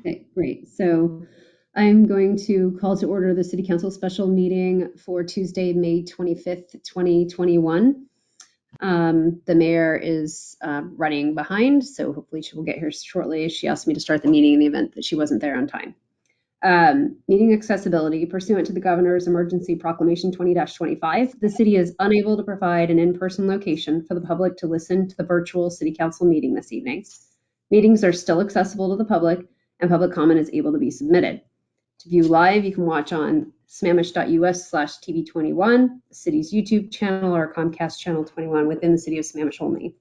Okay, great. So I'm going to call to order the City Council special meeting for Tuesday, May 25th, 2021. The mayor is running behind, so hopefully she will get here shortly. She asked me to start the meeting in the event that she wasn't there on time. Meeting accessibility. Pursuant to the Governor's Emergency Proclamation 20-25, the city is unable to provide an in-person location for the public to listen to the virtual City Council meeting this evening. Meetings are still accessible to the public, and public comment is able to be submitted. To view live, you can watch on sammamish.us/TV21, the city's YouTube channel, or Comcast channel 21 within the city of Sammamish only.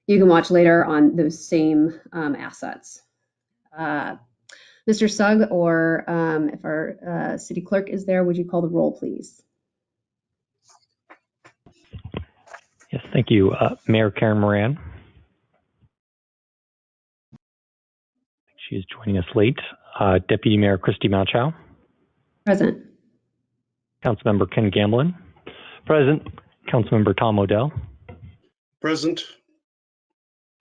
You can watch later on those same assets. Mr. Sugg, or if our city clerk is there, would you call the roll, please? Yes, thank you. Mayor Karen Moran. She is joining us late. Deputy Mayor Christy Malchow. Present. Councilmember Ken Gamblin. Present. Councilmember Tom Odell. Present.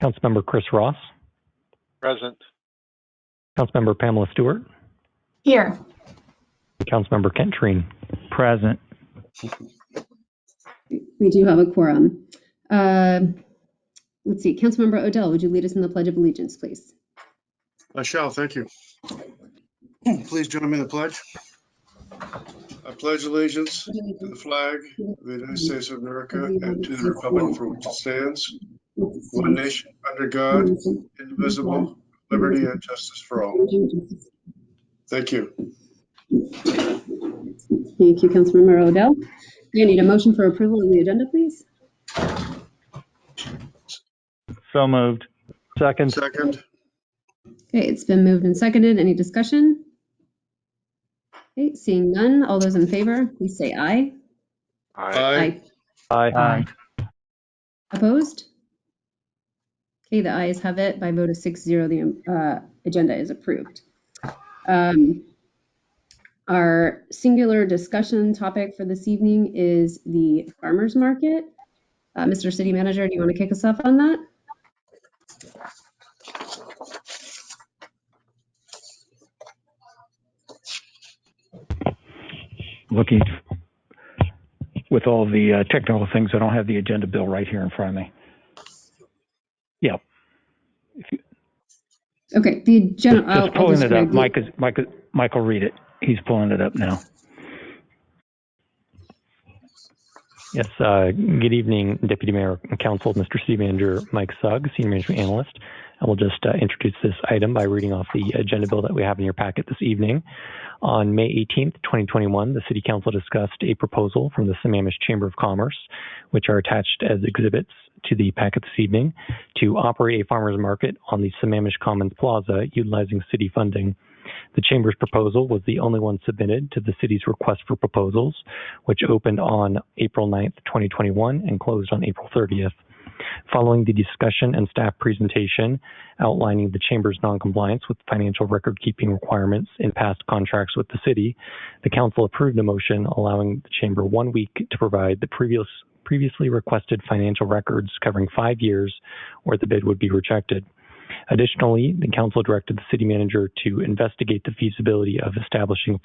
Councilmember Chris Ross. Present. Councilmember Pamela Stewart. Here. Councilmember Kent Treen. Present. We do have a quorum. Let's see, Councilmember Odell, would you lead us in the Pledge of Allegiance, please? I shall, thank you. Please join me in the pledge. I pledge allegiance to the flag of the United States of America and to the republic for which it stands, one nation under God, indivisible, liberty and justice for all. Thank you. Thank you, Councilmember Odell. You need a motion for approval of the agenda, please? So moved. Second. Okay, it's been moved and seconded. Any discussion? Okay, seeing none, all those in favor, please say aye. Aye. Aye. Opposed? Okay, the ayes have it. By a vote of 6-0, the agenda is approved. Our singular discussion topic for this evening is the farmers market. Mr. City Manager, do you want to kick us off on that? Looking with all the technical things, I don't have the agenda bill right here in front of me. Yeah. Okay, the agenda. Just pulling it up. Mike will read it. He's pulling it up now. Yes, good evening, Deputy Mayor and Council, Mr. City Manager Mike Sugg, Senior Management Analyst. I will just introduce this item by reading off the agenda bill that we have in your packet this evening. On May 18th, 2021, the City Council discussed a proposal from the Sammamish Chamber of Commerce, which are attached as exhibits to the packet this evening, to operate a farmers market on the Sammamish Commons Plaza utilizing city funding. The Chamber's proposal was the only one submitted to the city's request for proposals, which opened on April 9th, 2021 and closed on April 30th. Following the discussion and staff presentation outlining the Chamber's noncompliance with financial record-keeping requirements in past contracts with the city, the Council approved a motion allowing the Chamber 1 week to provide the previously requested financial records covering 5 years, or the bid would be rejected. Additionally, the Council directed the City Manager to investigate the feasibility of establishing a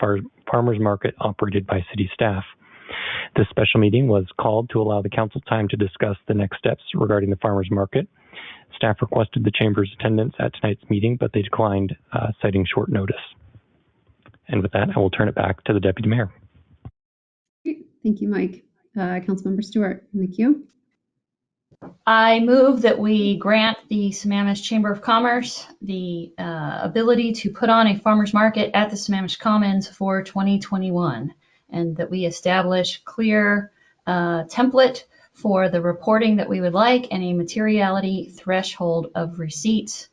farmers market operated by city staff. This special meeting was called to allow the Council time to discuss the next steps regarding the farmers market. Staff requested the Chamber's attendance at tonight's meeting, but they declined, citing short notice. And with that, I will turn it back to the Deputy Mayor. Great. Thank you, Mike. Councilmember Stewart, in the queue. I move that we grant the Sammamish Chamber of Commerce the ability to put on a farmers market at the Sammamish Commons for 2021, and that we establish clear template for the reporting that we would like, and a materiality threshold of receipts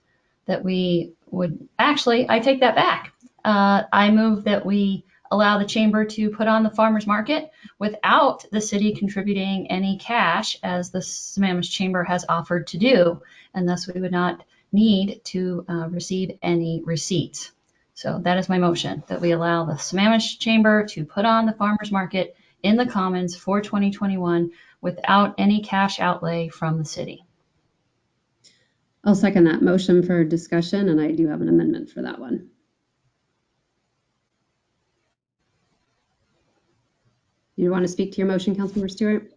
that we would, actually, I take that back. I move that we allow the Chamber to put on the farmers market without the city contributing any cash, as the Sammamish Chamber has offered to do, and thus we would not need to receive any receipts. So that is my motion, that we allow the Sammamish Chamber to put on the farmers market in the Commons for 2021 without any cash outlay from the city. I'll second that motion for discussion, and I do have an amendment for that one. You want to speak to your motion, Councilmember Stewart?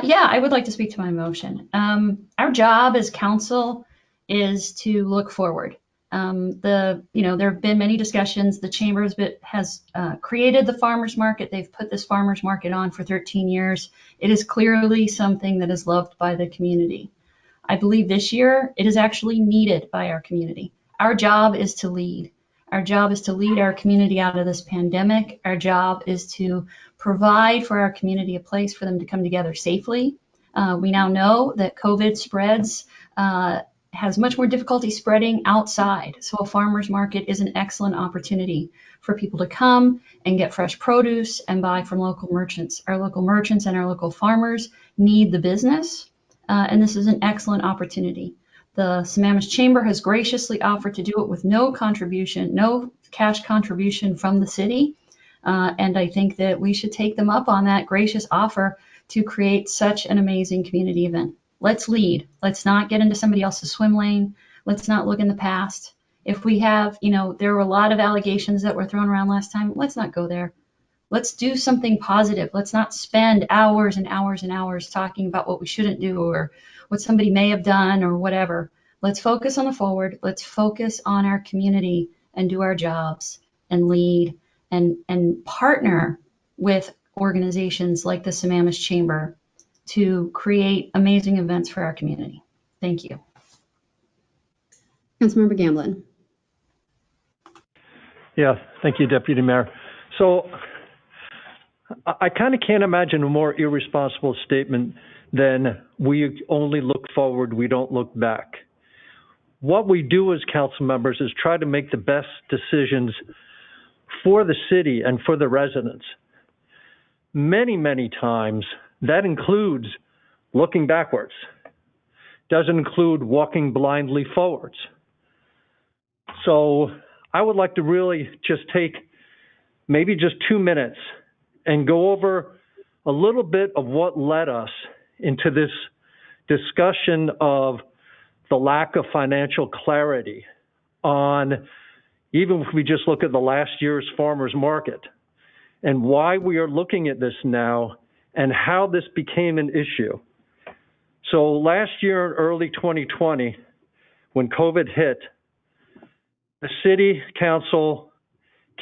Yeah, I would like to speak to my motion. Our job as council is to look forward. There have been many discussions. The chamber has created the farmers market. They've put this farmers market on for 13 years. It is clearly something that is loved by the community. I believe this year it is actually needed by our community. Our job is to lead. Our job is to lead our community out of this pandemic. Our job is to provide for our community a place for them to come together safely. We now know that COVID has much more difficulty spreading outside. So a farmer's market is an excellent opportunity for people to come and get fresh produce and buy from local merchants. Our local merchants and our local farmers need the business, and this is an excellent opportunity. The Sammamish Chamber has graciously offered to do it with no contribution, no cash contribution from the city. And I think that we should take them up on that gracious offer to create such an amazing community event. Let's lead. Let's not get into somebody else's swim lane. Let's not look in the past. If we have, there were a lot of allegations that were thrown around last time. Let's not go there. Let's do something positive. Let's not spend hours and hours and hours talking about what we shouldn't do or what somebody may have done or whatever. Let's focus on the forward. Let's focus on our community and do our jobs and lead and partner with organizations like the Sammamish Chamber to create amazing events for our community. Thank you. Councilmember Gamblin. Yeah, thank you, Deputy Mayor. So I kind of can't imagine a more irresponsible statement than we only look forward, we don't look back. What we do as council members is try to make the best decisions for the city and for the residents. Many, many times that includes looking backwards. Doesn't include walking blindly forwards. So I would like to really just take maybe just 2 minutes and go over a little bit of what led us into this discussion of the lack of financial clarity on, even if we just look at the last year's farmers market, and why we are looking at this now and how this became an issue. So last year in early 2020, when COVID hit, the city council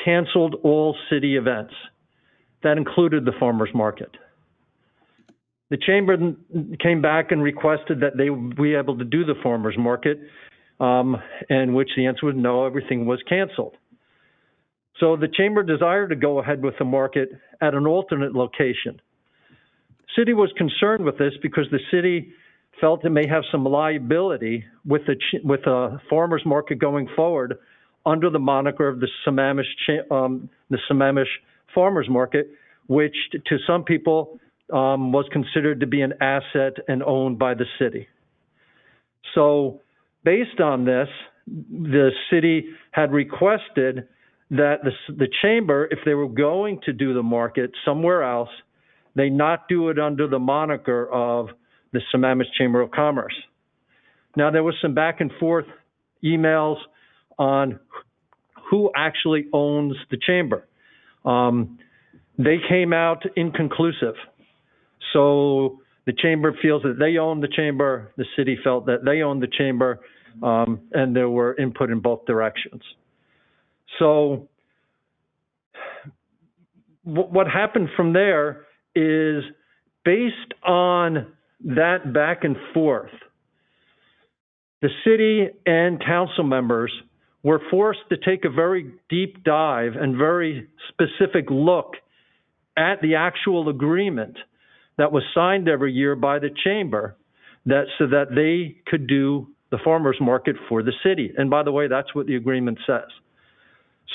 canceled all city events. That included the farmers market. The chamber came back and requested that they be able to do the farmers market, and which the answer was no, everything was canceled. So the chamber desired to go ahead with the market at an alternate location. The city was concerned with this because the city felt it may have some liability with the farmers market going forward under the moniker of the Sammamish Farmers Market, which to some people was considered to be an asset and owned by the city. So based on this, the city had requested that the chamber, if they were going to do the market somewhere else, they not do it under the moniker of the Sammamish Chamber of Commerce. Now, there was some back and forth emails on who actually owns the chamber. They came out inconclusive. So the chamber feels that they own the chamber, the city felt that they owned the chamber, and there were input in both directions. So what happened from there is, based on that back and forth, the city and council members were forced to take a very deep dive and very specific look at the actual agreement that was signed every year by the chamber, so that they could do the farmers market for the city. And by the way, that's what the agreement says.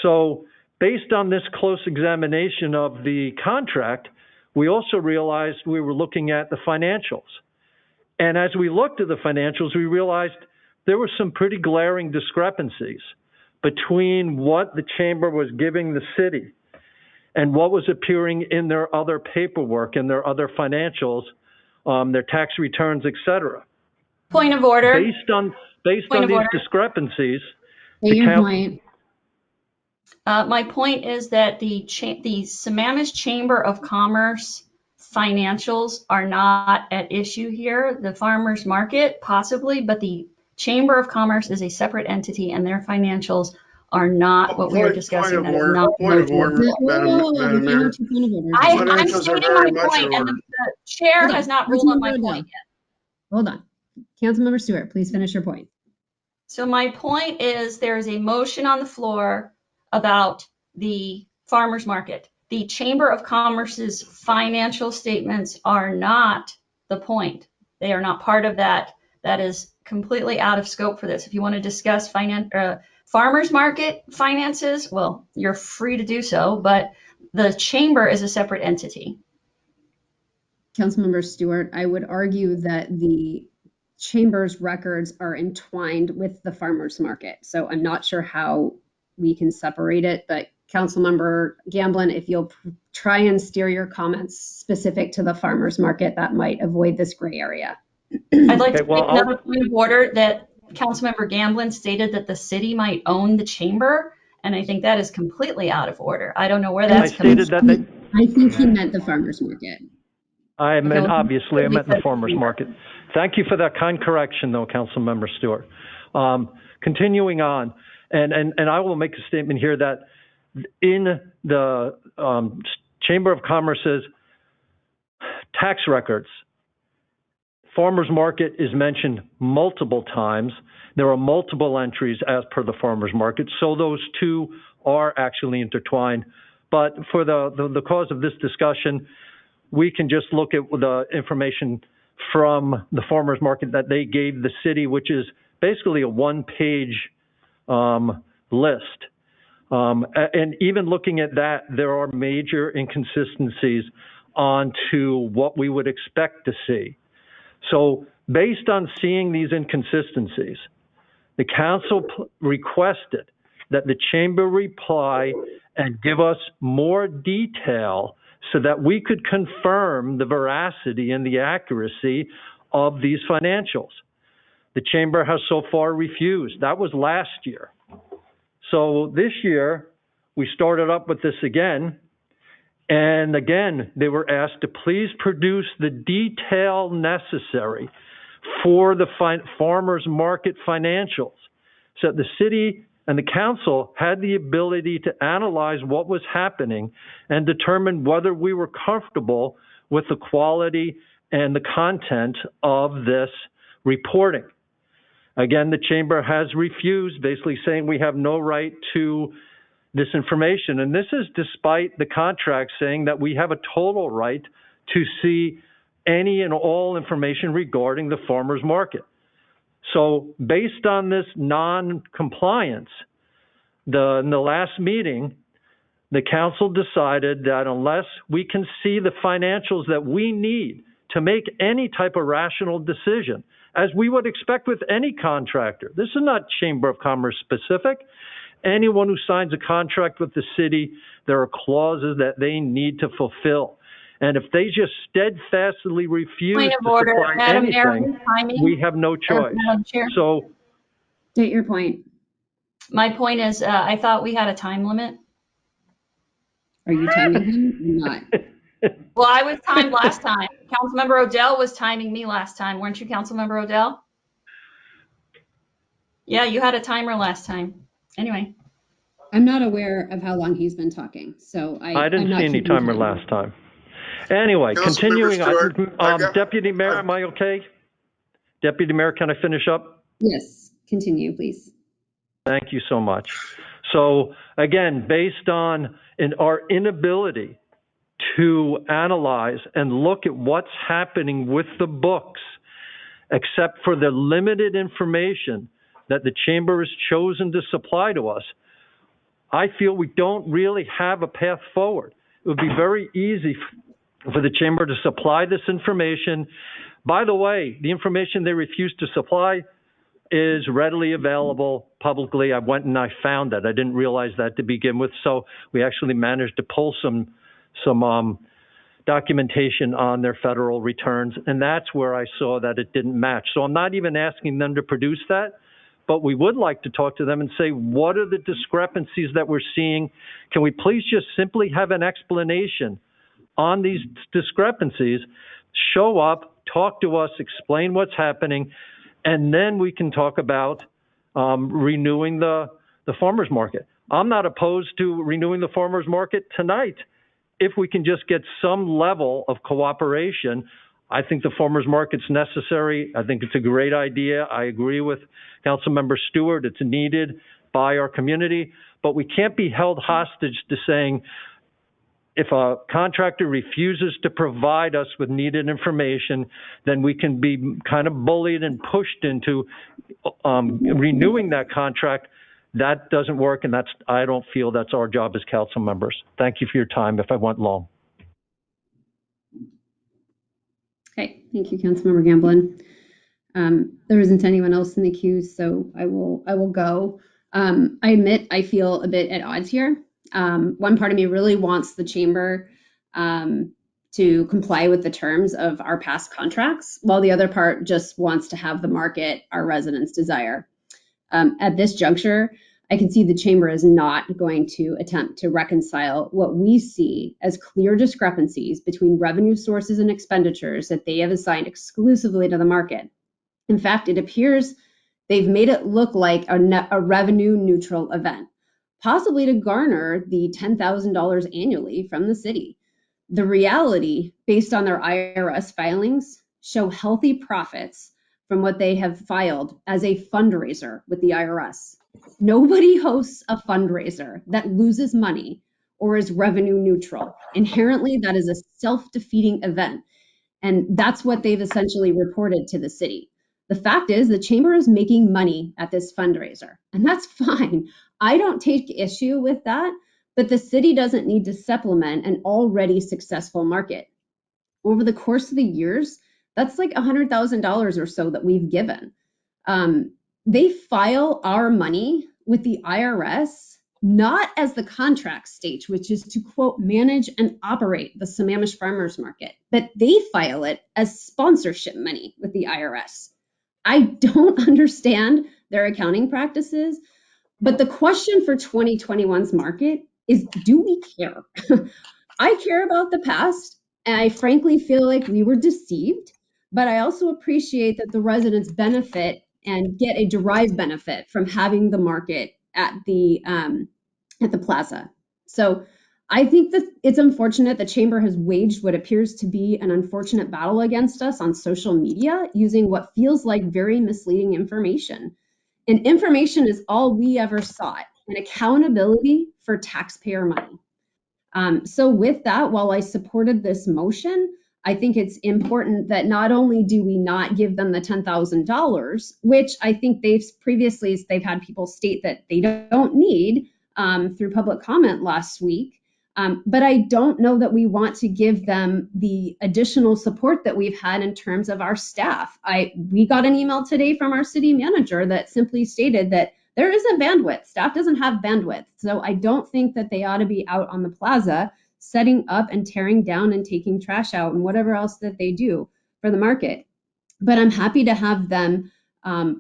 So based on this close examination of the contract, we also realized we were looking at the financials. And as we looked at the financials, we realized there were some pretty glaring discrepancies between what the chamber was giving the city and what was appearing in their other paperwork and their other financials, their tax returns, et cetera. Point of order. Based on Point of these order. discrepancies, Say your point. My point is that the Sammamish Chamber of Commerce financials are not at issue here. The farmers market possibly, but the Chamber of Commerce is a separate entity, and their financials are not what we are discussing. Point of order, Madam Mayor. I'm Financials are stating very my much point, in and order. the chair has not ruled on my Councilmember point Odell. yet. Hold on. Councilmember Stewart, please finish your point. So my point is there is a motion on the floor about the farmers market. The Chamber of Commerce's financial statements are not the point. They are not part of that. That is completely out of scope for this. If you want to discuss farmers market finances, well, you're free to do so, but the chamber is a separate entity. Councilmember Stewart, I would argue that the chamber's records are entwined with the farmers market. So I'm not sure how we can separate it, but Councilmember Gamblin, if you'll try and steer your comments specific to the farmers market, that might avoid this gray area. I'd like to make another point of order that Councilmember Gamblin stated that the city might own the chamber, and I think that is completely out of order. I don't know where that's coming from. I think he meant the farmers market. I meant the farmers market. Thank you for that kind correction, though, Councilmember Stewart. Continuing on, and I will make a statement here that in the Chamber of Commerce's tax records, farmers market is mentioned multiple times. There are multiple entries as per the farmers market, so those two are actually intertwined. But for the cause of this discussion, we can just look at the information from the farmers market that they gave the city, which is basically a one-page list. And even looking at that, there are major inconsistencies onto what we would expect to see. So based on seeing these inconsistencies, the council requested that the chamber reply and give us more detail so that we could confirm the veracity and the accuracy of these financials. The chamber has so far refused. That was last year. So this year, we started up with this again. And again, they were asked to please produce the detail necessary for the farmers market financials. So the city and the council had the ability to analyze what was happening and determine whether we were comfortable with the quality and the content of this reporting. Again, the chamber has refused, basically saying we have no right to this information. And this is despite the contract saying that we have a total right to see any and all information regarding the farmers market. So based on this non-compliance, in the last meeting, the council decided that unless we can see the financials that we need to make any type of rational decision, as we would expect with any contractor, this is not Chamber of Commerce specific. Anyone who signs a contract with the city, there are clauses that they need to fulfill. And if they just steadfastly refuse to supply anything, we have no choice. So, state your point. My point is, I thought we had a time limit. Are you timing him or not? Well, I was timed last time. Councilmember Odell was timing me last time. Weren't you, Councilmember Odell? Yeah, you had a timer last time. Anyway. I'm not aware of how long he's been talking, so I didn't see any timer last time. Anyway, continuing on, Deputy Mayor, am I okay? Deputy Mayor, can I finish up? Yes, continue, please. Thank you so much. So again, based on our inability to analyze and look at what's happening with the books, except for the limited information that the chamber has chosen to supply to us, I feel we don't really have a path forward. It would be very easy for the chamber to supply this information. By the way, the information they refuse to supply is readily available publicly. I went and I found that. I didn't realize that to begin with. So we actually managed to pull some documentation on their federal returns, and that's where I saw that it didn't match. So I'm not even asking them to produce that, but we would like to talk to them and say, what are the discrepancies that we're seeing? Can we please just simply have an explanation on these discrepancies? Show up, talk to us, explain what's happening, and then we can talk about renewing the farmers market. I'm not opposed to renewing the farmers market tonight. If we can just get some level of cooperation, I think the farmers market's necessary. I think it's a great idea. I agree with Councilmember Stewart. It's needed by our community, but we can't be held hostage to saying, if a contractor refuses to provide us with needed information, then we can be kind of bullied and pushed into renewing that contract. That doesn't work, and I don't feel that's our job as council members. Thank you for your time if I went long. Okay, thank you, Councilmember Gamblin. There isn't anyone else in the queue, so I will go. I admit I feel a bit at odds here. One part of me really wants the chamber to comply with the terms of our past contracts, while the other part just wants to have the market our residents desire. At this juncture, I can see the chamber is not going to attempt to reconcile what we see as clear discrepancies between revenue sources and expenditures that they have assigned exclusively to the market. In fact, it appears they've made it look like a revenue neutral event, possibly to garner the $10,000 annually from the city. The reality, based on their IRS filings, show healthy profits from what they have filed as a fundraiser with the IRS. Nobody hosts a fundraiser that loses money or is revenue neutral. Inherently, that is a self-defeating event, and that's what they've essentially reported to the city. The fact is, the chamber is making money at this fundraiser, and that's fine. I don't take issue with that, but the city doesn't need to supplement an already successful market. Over the course of the years, that's like $100,000 or so that we've given. They file our money with the IRS, not as the contract stage, which is to, quote, manage and operate the Sammamish Farmers Market, but they file it as sponsorship money with the IRS. I don't understand their accounting practices, but the question for 2021's market is, do we care? I care about the past, and I frankly feel like we were deceived, but I also appreciate that the residents benefit and get a derived benefit from having the market at the plaza. So I think that it's unfortunate the chamber has waged what appears to be an unfortunate battle against us on social media using what feels like very misleading information. And information is all we ever sought, and accountability for taxpayer money. So with that, while I supported this motion, I think it's important that not only do we not give them the $10,000, which I think they've had people state that they don't need through public comment last week, but I don't know that we want to give them the additional support that we've had in terms of our staff. We got an email today from our city manager that simply stated that there isn't bandwidth. Staff doesn't have bandwidth. So I don't think that they ought to be out on the plaza setting up and tearing down and taking trash out and whatever else that they do for the market. But I'm happy to have them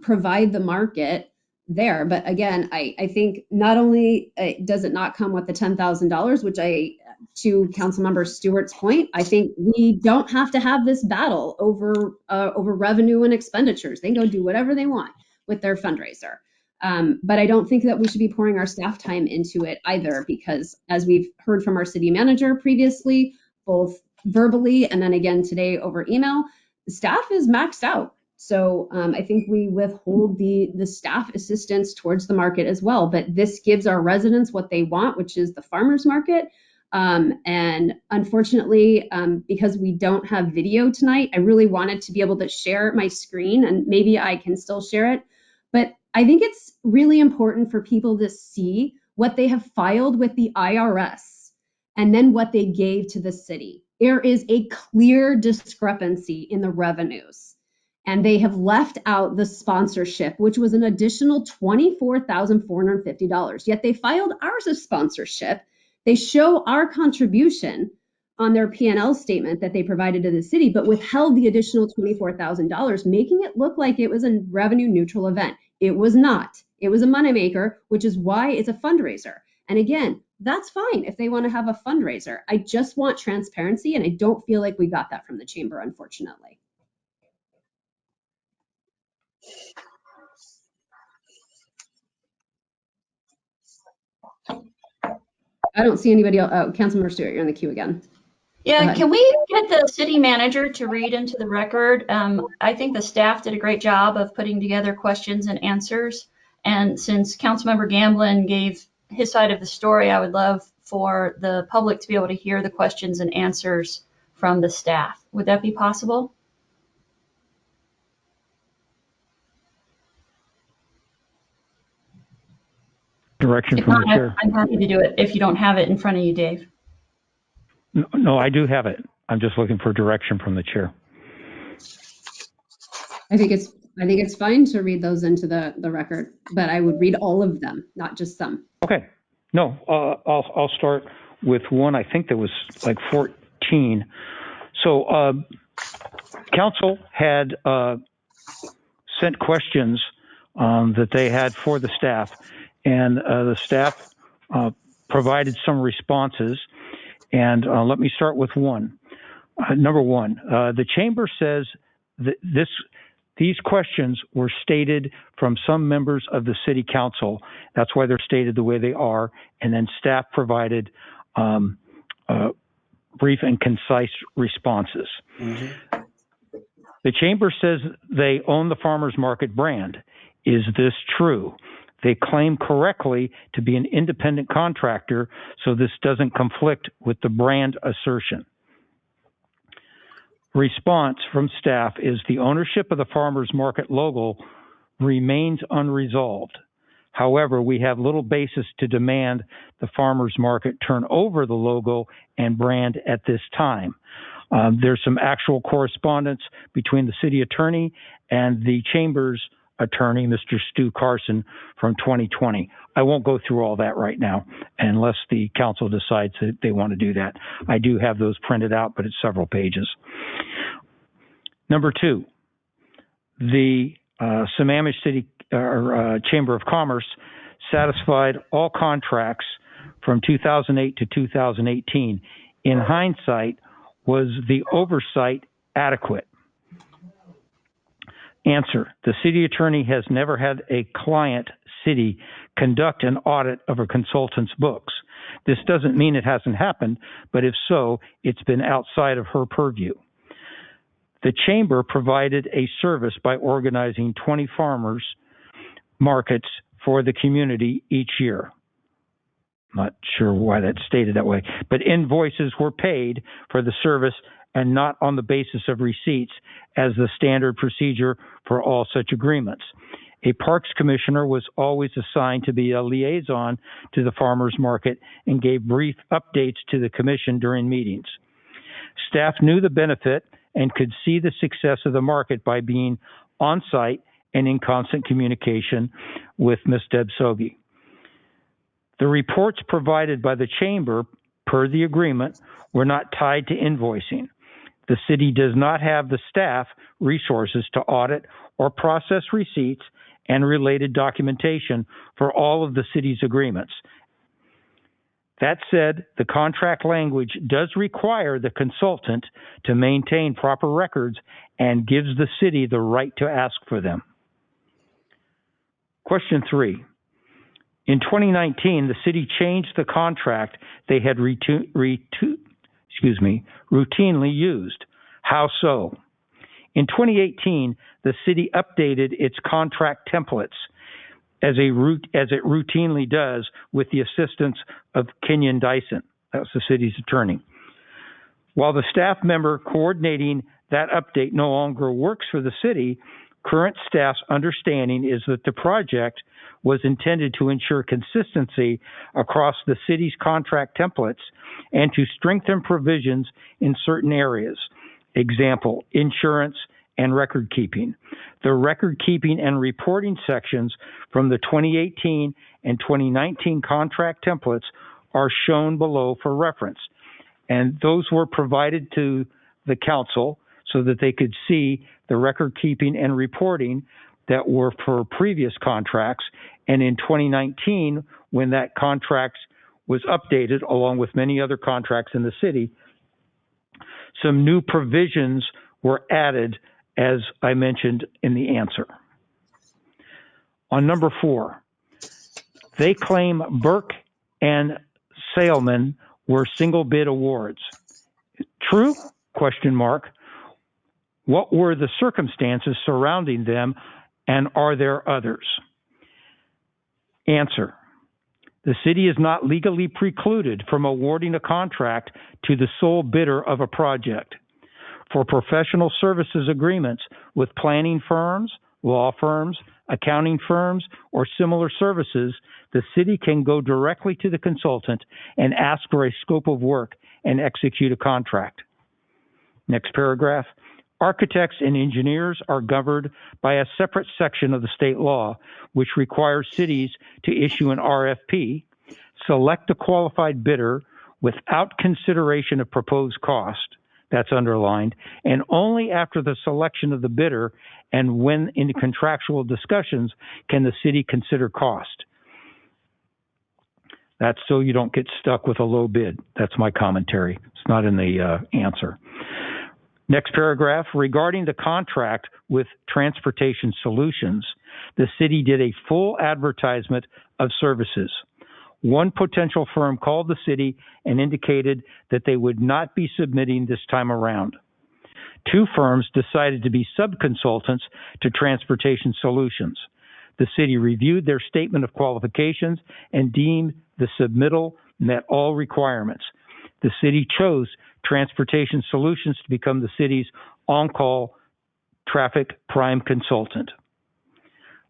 provide the market there. But again, I think not only does it not come with the $10,000, which to Councilmember Stewart's point, I think we don't have to have this battle over revenue and expenditures. They can go do whatever they want with their fundraiser. But I don't think that we should be pouring our staff time into it either, because as we've heard from our city manager previously, both verbally and then again today over email, the staff is maxed out. So I think we withhold the staff assistance towards the market as well. But this gives our residents what they want, which is the farmers market. And unfortunately, because we don't have video tonight, I really wanted to be able to share my screen, and maybe I can still share it. But I think it's really important for people to see what they have filed with the IRS and then what they gave to the city. There is a clear discrepancy in the revenues, and they have left out the sponsorship, which was an additional $24,450. Yet they filed ours as sponsorship. They show our contribution, on their P&L statement that they provided to the city, but withheld the additional $24,000, making it look like it was a revenue neutral event. It was not. It was a moneymaker, which is why it's a fundraiser. And again, that's fine if they want to have a fundraiser. I just want transparency, and I don't feel like we got that from the chamber, unfortunately. I don't see anybody else. Oh, Councilmember Stewart, you're in the queue again. Yeah, can we get the city manager to read into the record? I think the staff did a great job of putting together questions and answers. And since Councilmember Gamblin gave his side of the story, I would love for the public to be able to hear the questions and answers from the staff. Would that be possible? Direction from the chair. I'm happy to do it if you don't have it in front of you, Dave. No, I do have it. I'm just looking for direction from the chair. I think it's fine to read those into the record, but I would read all of them, not just some. Okay. No, I'll start with one. I think there was like 14. So council had sent questions that they had for the staff, and the staff provided some responses. And let me start with one. Number one, the chamber says that these questions were stated from some members of the city council. That's why they're stated the way they are. And then staff provided brief and concise responses. Mm-hmm. The chamber says they own the farmers market brand. Is this true? They claim correctly to be an independent contractor, so this doesn't conflict with the brand assertion. Response from staff is the ownership of the farmers market logo remains unresolved. However, we have little basis to demand the farmers market turn over the logo and brand at this time. There's some actual correspondence between the city attorney and the chamber's attorney, Mr. Stu Carson, from 2020. I won't go through all that right now unless the council decides that they want to do that. I do have those printed out, but it's several pages. Number two, the Sammamish City Chamber of Commerce satisfied all contracts from 2008 to 2018. In hindsight, was the oversight adequate? Answer, the city attorney has never had a client city conduct an audit of a consultant's books. This doesn't mean it hasn't happened, but if so, it's been outside of her purview. The chamber provided a service by organizing 20 farmers markets for the community each year. Not sure why that's stated that way, but invoices were paid for the service and not on the basis of receipts as the standard procedure for all such agreements. A parks commissioner was always assigned to be a liaison to the farmers market and gave brief updates to the commission during meetings. Staff knew the benefit and could see the success of the market by being on site and in constant communication with Ms. Deb Sogi. The reports provided by the chamber per the agreement were not tied to invoicing. The city does not have the staff resources to audit or process receipts and related documentation for all of the city's agreements. That said, the contract language does require the consultant to maintain proper records and gives the city the right to ask for them. Question 3. In 2019, the city changed the contract they had routinely used. How so? In 2018, the city updated its contract templates as it routinely does with the assistance of Kenyon Dyson. That's the city's attorney. While the staff member coordinating that update no longer works for the city, current staff's understanding is that the project was intended to ensure consistency across the city's contract templates and to strengthen provisions in certain areas. Example, insurance and record keeping. The record keeping and reporting sections from the 2018 and 2019 contract templates are shown below for reference. and those were provided to the council so that they could see the record keeping and reporting that were for previous contracts. And in 2019, when that contract was updated, along with many other contracts in the city, some new provisions were added, as I mentioned in the answer. On number 4, they claim Burke and Salem were single bid awards. True? Question mark. What were the circumstances surrounding them, and are there others? Answer. The city is not legally precluded from awarding a contract to the sole bidder of a project. For professional services agreements with planning firms, law firms, accounting firms, or similar services, the city can go directly to the consultant and ask for a scope of work and execute a contract. Next paragraph. Architects and engineers are governed by a separate section of the state law, which requires cities to issue an RFP, select a qualified bidder without consideration of proposed cost, that's underlined, and only after the selection of the bidder and when in contractual discussions can the city consider cost. That's so you don't get stuck with a low bid. That's my commentary. It's not in the answer. Next paragraph, regarding the contract with Transportation Solutions, the city did a full advertisement of services. One potential firm called the city and indicated that they would not be submitting this time around. 2 firms decided to be subconsultants to Transportation Solutions. The city reviewed their statement of qualifications and deemed the submittal met all requirements. The city chose Transportation Solutions to become the city's on-call traffic prime consultant.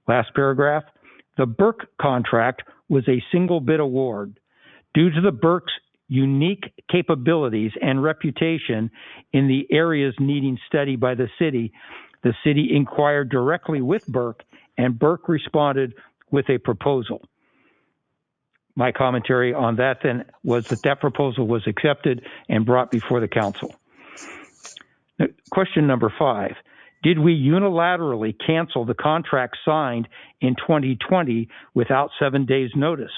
Last paragraph. The Burke contract was a single bid award. Due to the Burke's unique capabilities and reputation in the areas needing study by the city inquired directly with Burke, and Burke responded with a proposal. My commentary on that then was that proposal was accepted and brought before the council. Question number 5. Did we unilaterally cancel the contract signed in 2020 without 7 days notice?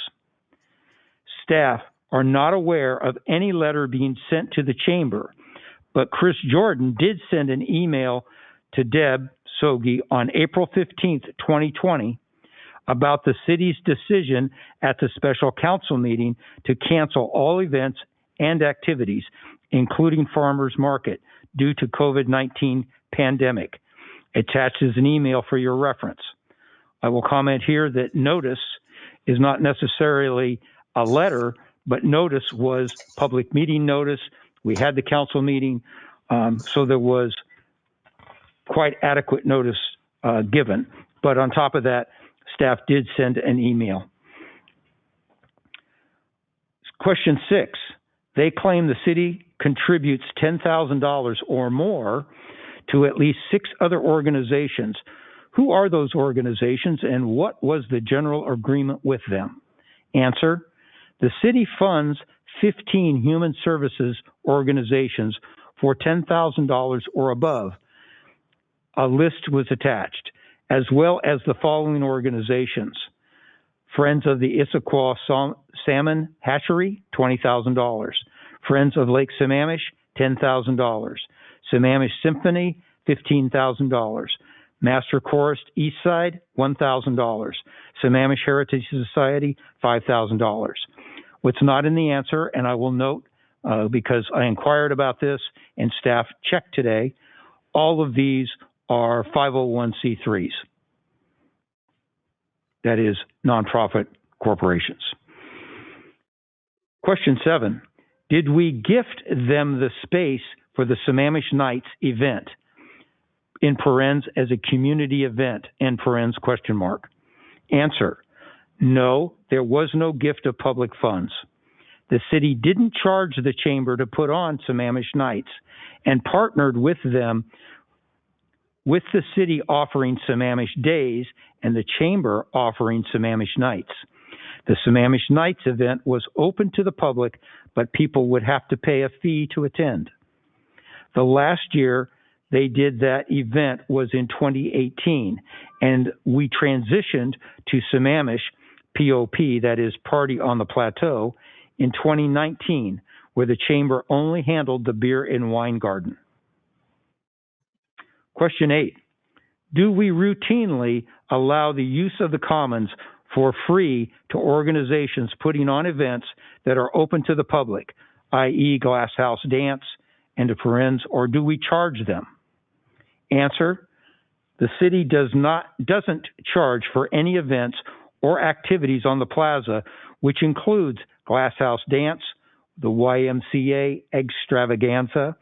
Staff are not aware of any letter being sent to the chamber, but Chris Jordan did send an email to Deb Sogi on April 15th, 2020, about the city's decision at the special council meeting to cancel all events and activities, including farmers market, due to COVID-19 pandemic. Attached is an email for your reference. I will comment here that notice is not necessarily a letter, but notice was public meeting notice. We had the council meeting, so there was quite adequate notice given. But on top of that, staff did send an email. Question 6, they claim the city contributes $10,000 or more to at least 6 other organizations. Who are those organizations and what was the general agreement with them? Answer, the city funds 15 human services organizations for $10,000 or above. A list was attached, as well as the following organizations. Friends of the Issaquah Salmon Hatchery, $20,000. Friends of Lake Sammamish, $10,000. Sammamish Symphony, $15,000. Master Chorus Eastside, $1,000. Sammamish Heritage Society, $5,000. What's not in the answer, and I will note, because I inquired about this and staff checked today, all of these are 501c3s. That is, nonprofit corporations. Question 7, did we gift them the space for the Sammamish Nights event, in parens as a community event, end parens question mark? Answer, no, there was no gift of public funds. The city didn't charge the chamber to put on Sammamish Nights and partnered with them, with the city offering Sammamish Days and the chamber offering Sammamish Nights. The Sammamish Nights event was open to the public, but people would have to pay a fee to attend. The last year they did that event was in 2018, and we transitioned to Sammamish POP, that is Party on the Plateau, in 2019, where the chamber only handled the beer and wine garden. Question 8. Do we routinely allow the use of the commons for free to organizations putting on events that are open to the public, i.e. Glass House Dance, and parens, or do we charge them? Answer, the city doesn't charge for any events or activities on the plaza, which includes Glass House Dance, the YMCA Extravaganza,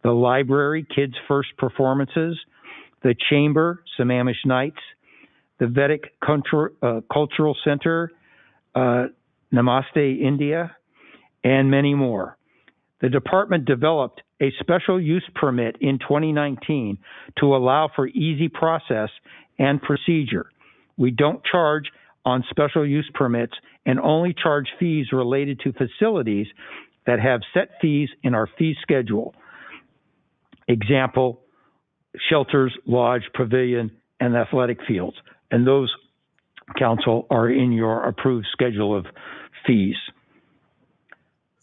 the library Kids First Performances, the Chamber Sammamish Nights, the Vedic Cultural Center, Namaste India, and many more. The department developed a special use permit in 2019 to allow for easy process and procedure. We don't charge on special use permits and only charge fees related to facilities that have set fees in our fee schedule. Example, shelters, lodge, pavilion, and athletic fields. And those, council, are in your approved schedule of fees.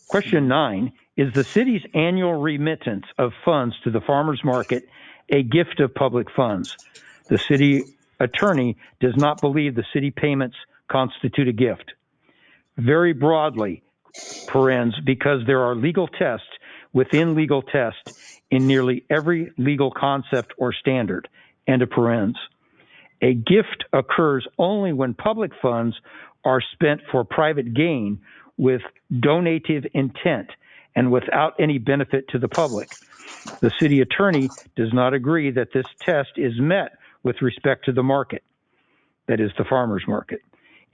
Question 9, is the city's annual remittance of funds to the farmers market a gift of public funds? The city attorney does not believe the city payments constitute a gift. Very broadly, parens, because there are legal tests within legal tests in nearly every legal concept or standard, end of parens. A gift occurs only when public funds are spent for private gain with donative intent and without any benefit to the public. The city attorney does not agree that this test is met with respect to the market, that is the farmers market.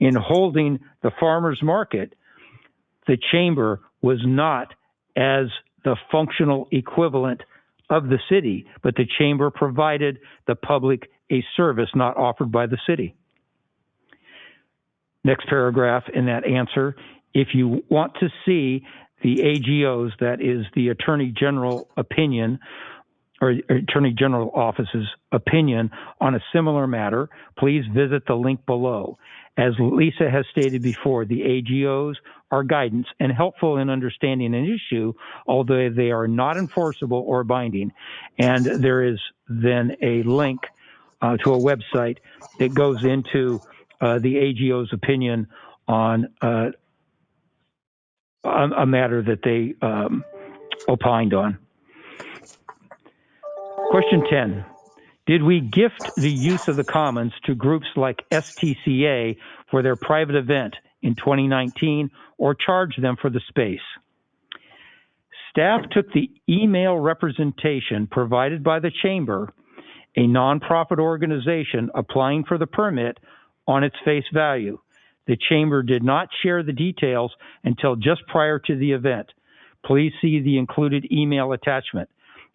In holding the farmers market, the chamber was not as the functional equivalent of the city, but the chamber provided the public a service not offered by the city. Next paragraph in that answer, if you want to see the AGO's, that is the Attorney General opinion, or Attorney General Office's opinion on a similar matter, please visit the link below. As Lisa has stated before, the AGO's are guidance and helpful in understanding an issue, although they are not enforceable or binding. And there is then a link to a website that goes into the AGO's opinion on a matter that they opined on. Question 10. Did we gift the use of the commons to groups like STCA for their private event in 2019 or charge them for the space? Staff took the email representation provided by the chamber, a nonprofit organization applying for the permit, on its face value. The chamber did not share the details until just prior to the event. Please see the included email attachment.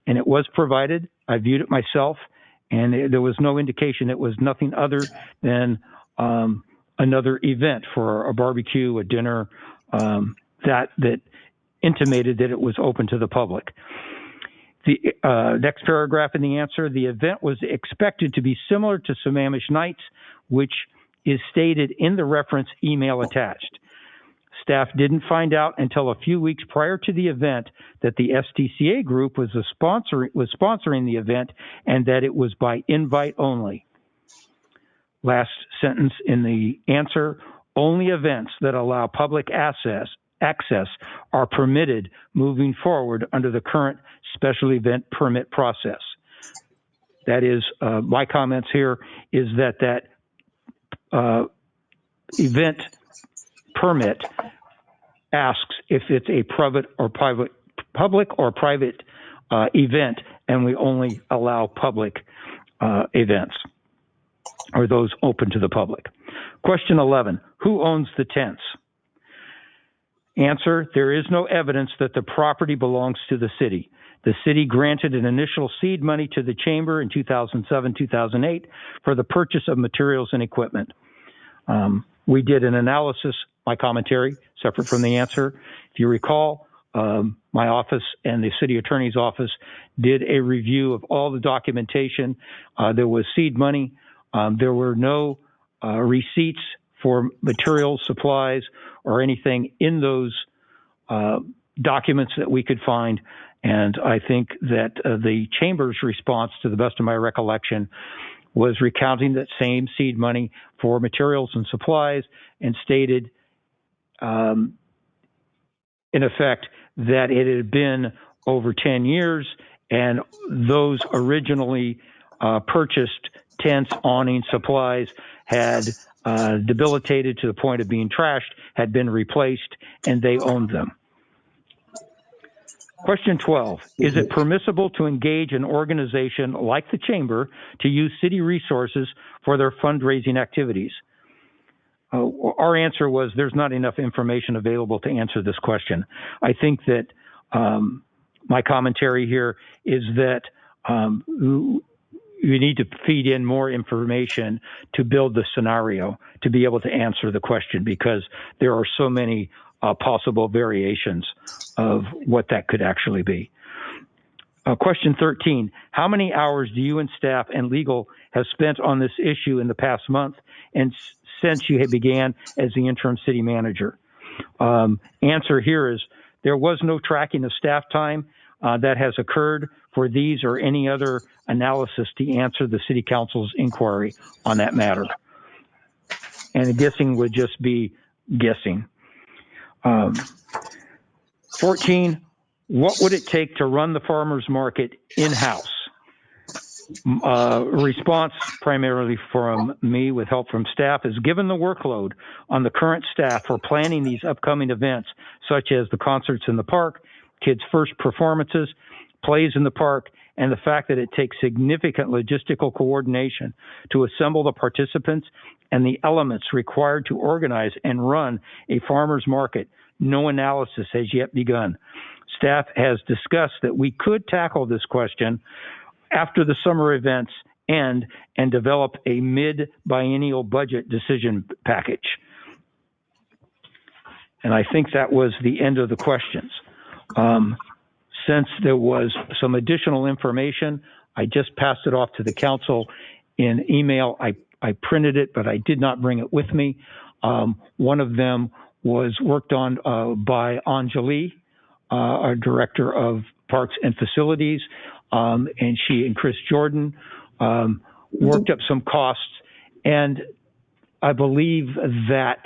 And it was provided. I viewed it myself, and there was no indication it was nothing other than another event for a barbecue, a dinner, that intimated that it was open to the public. The next paragraph in the answer, the event was expected to be similar to Sammamish Nights, which is stated in the reference email attached. Staff didn't find out until a few weeks prior to the event that the STCA group was sponsoring the event and that it was by invite only. Last sentence in the answer, only events that allow public access are permitted moving forward under the current special event permit process. That is, my comments here is that event permit asks if it's a public or private event, and we only allow public events, or those open to the public. Question 11, who owns the tents? Answer, there is no evidence that the property belongs to the city. The city granted an initial seed money to the chamber in 2007-2008 for the purchase of materials and equipment. We did an analysis, my commentary, separate from the answer. If you recall, my office and the city attorney's office did a review of all the documentation. There was seed money. There were no receipts for materials, supplies, or anything in those documents that we could find. And I think that the chamber's response, to the best of my recollection, was recounting that same seed money for materials and supplies, and stated, in effect, that it had been over 10 years, and those originally purchased tents, awnings, supplies had debilitated to the point of being trashed, had been replaced, and they owned them. Question 12, is it permissible to engage an organization like the Chamber to use city resources for their fundraising activities? Our answer was there's not enough information available to answer this question. I think that my commentary here is that you need to feed in more information to build the scenario to be able to answer the question, because there are so many possible variations of what that could actually be. Question 13, how many hours do you and staff and legal have spent on this issue in the past month and since you began as the interim city manager? Answer here is there was no tracking of staff time that has occurred for these or any other analysis to answer the city council's inquiry on that matter. And guessing would just be guessing. 14, what would it take to run the farmers market in-house? Response, primarily from me with help from staff, is given the workload on the current staff for planning these upcoming events, such as the concerts in the park, kids' first performances, plays in the park, and the fact that it takes significant logistical coordination to assemble the participants and the elements required to organize and run a farmers market, no analysis has yet begun. Staff has discussed that we could tackle this question after the summer events end and develop a mid-biennial budget decision package. And I think that was the end of the questions. Since there was some additional information, I just passed it off to the council in email. I printed it, but I did not bring it with me. One of them was worked on by Anjali, our director of parks and facilities, and she and Chris Jordan worked up some costs, and I believe that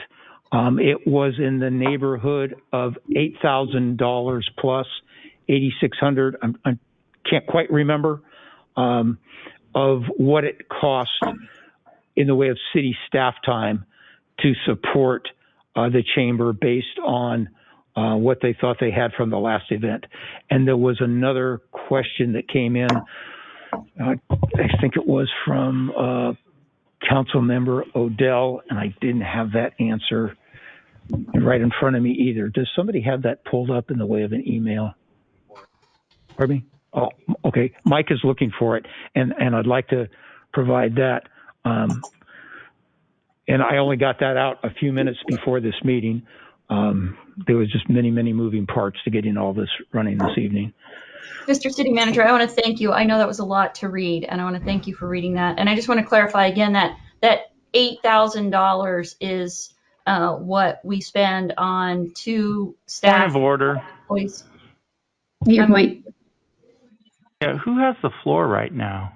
it was in the neighborhood of $8,000 plus $8,600. I can't quite remember of what it cost in the way of city staff time to support the chamber based on what they thought they had from the last event. And there was another question that came in. I think it was from Council Member Odell, and I didn't have that answer right in front of me either. Does somebody have that pulled up in the way of an email? Pardon me? Oh, okay. Mike is looking for it, and I'd like to provide that. And I only got that out a few minutes before this meeting. There was just many, many moving parts to getting all this running this evening. Mr. City Manager, I want to thank you. I know that was a lot to read, and I want to thank you for reading that. And I just want to clarify again that $8,000 is what we spend on 2 staff. Point of order. Please. Your point. Yeah, who has the floor right now?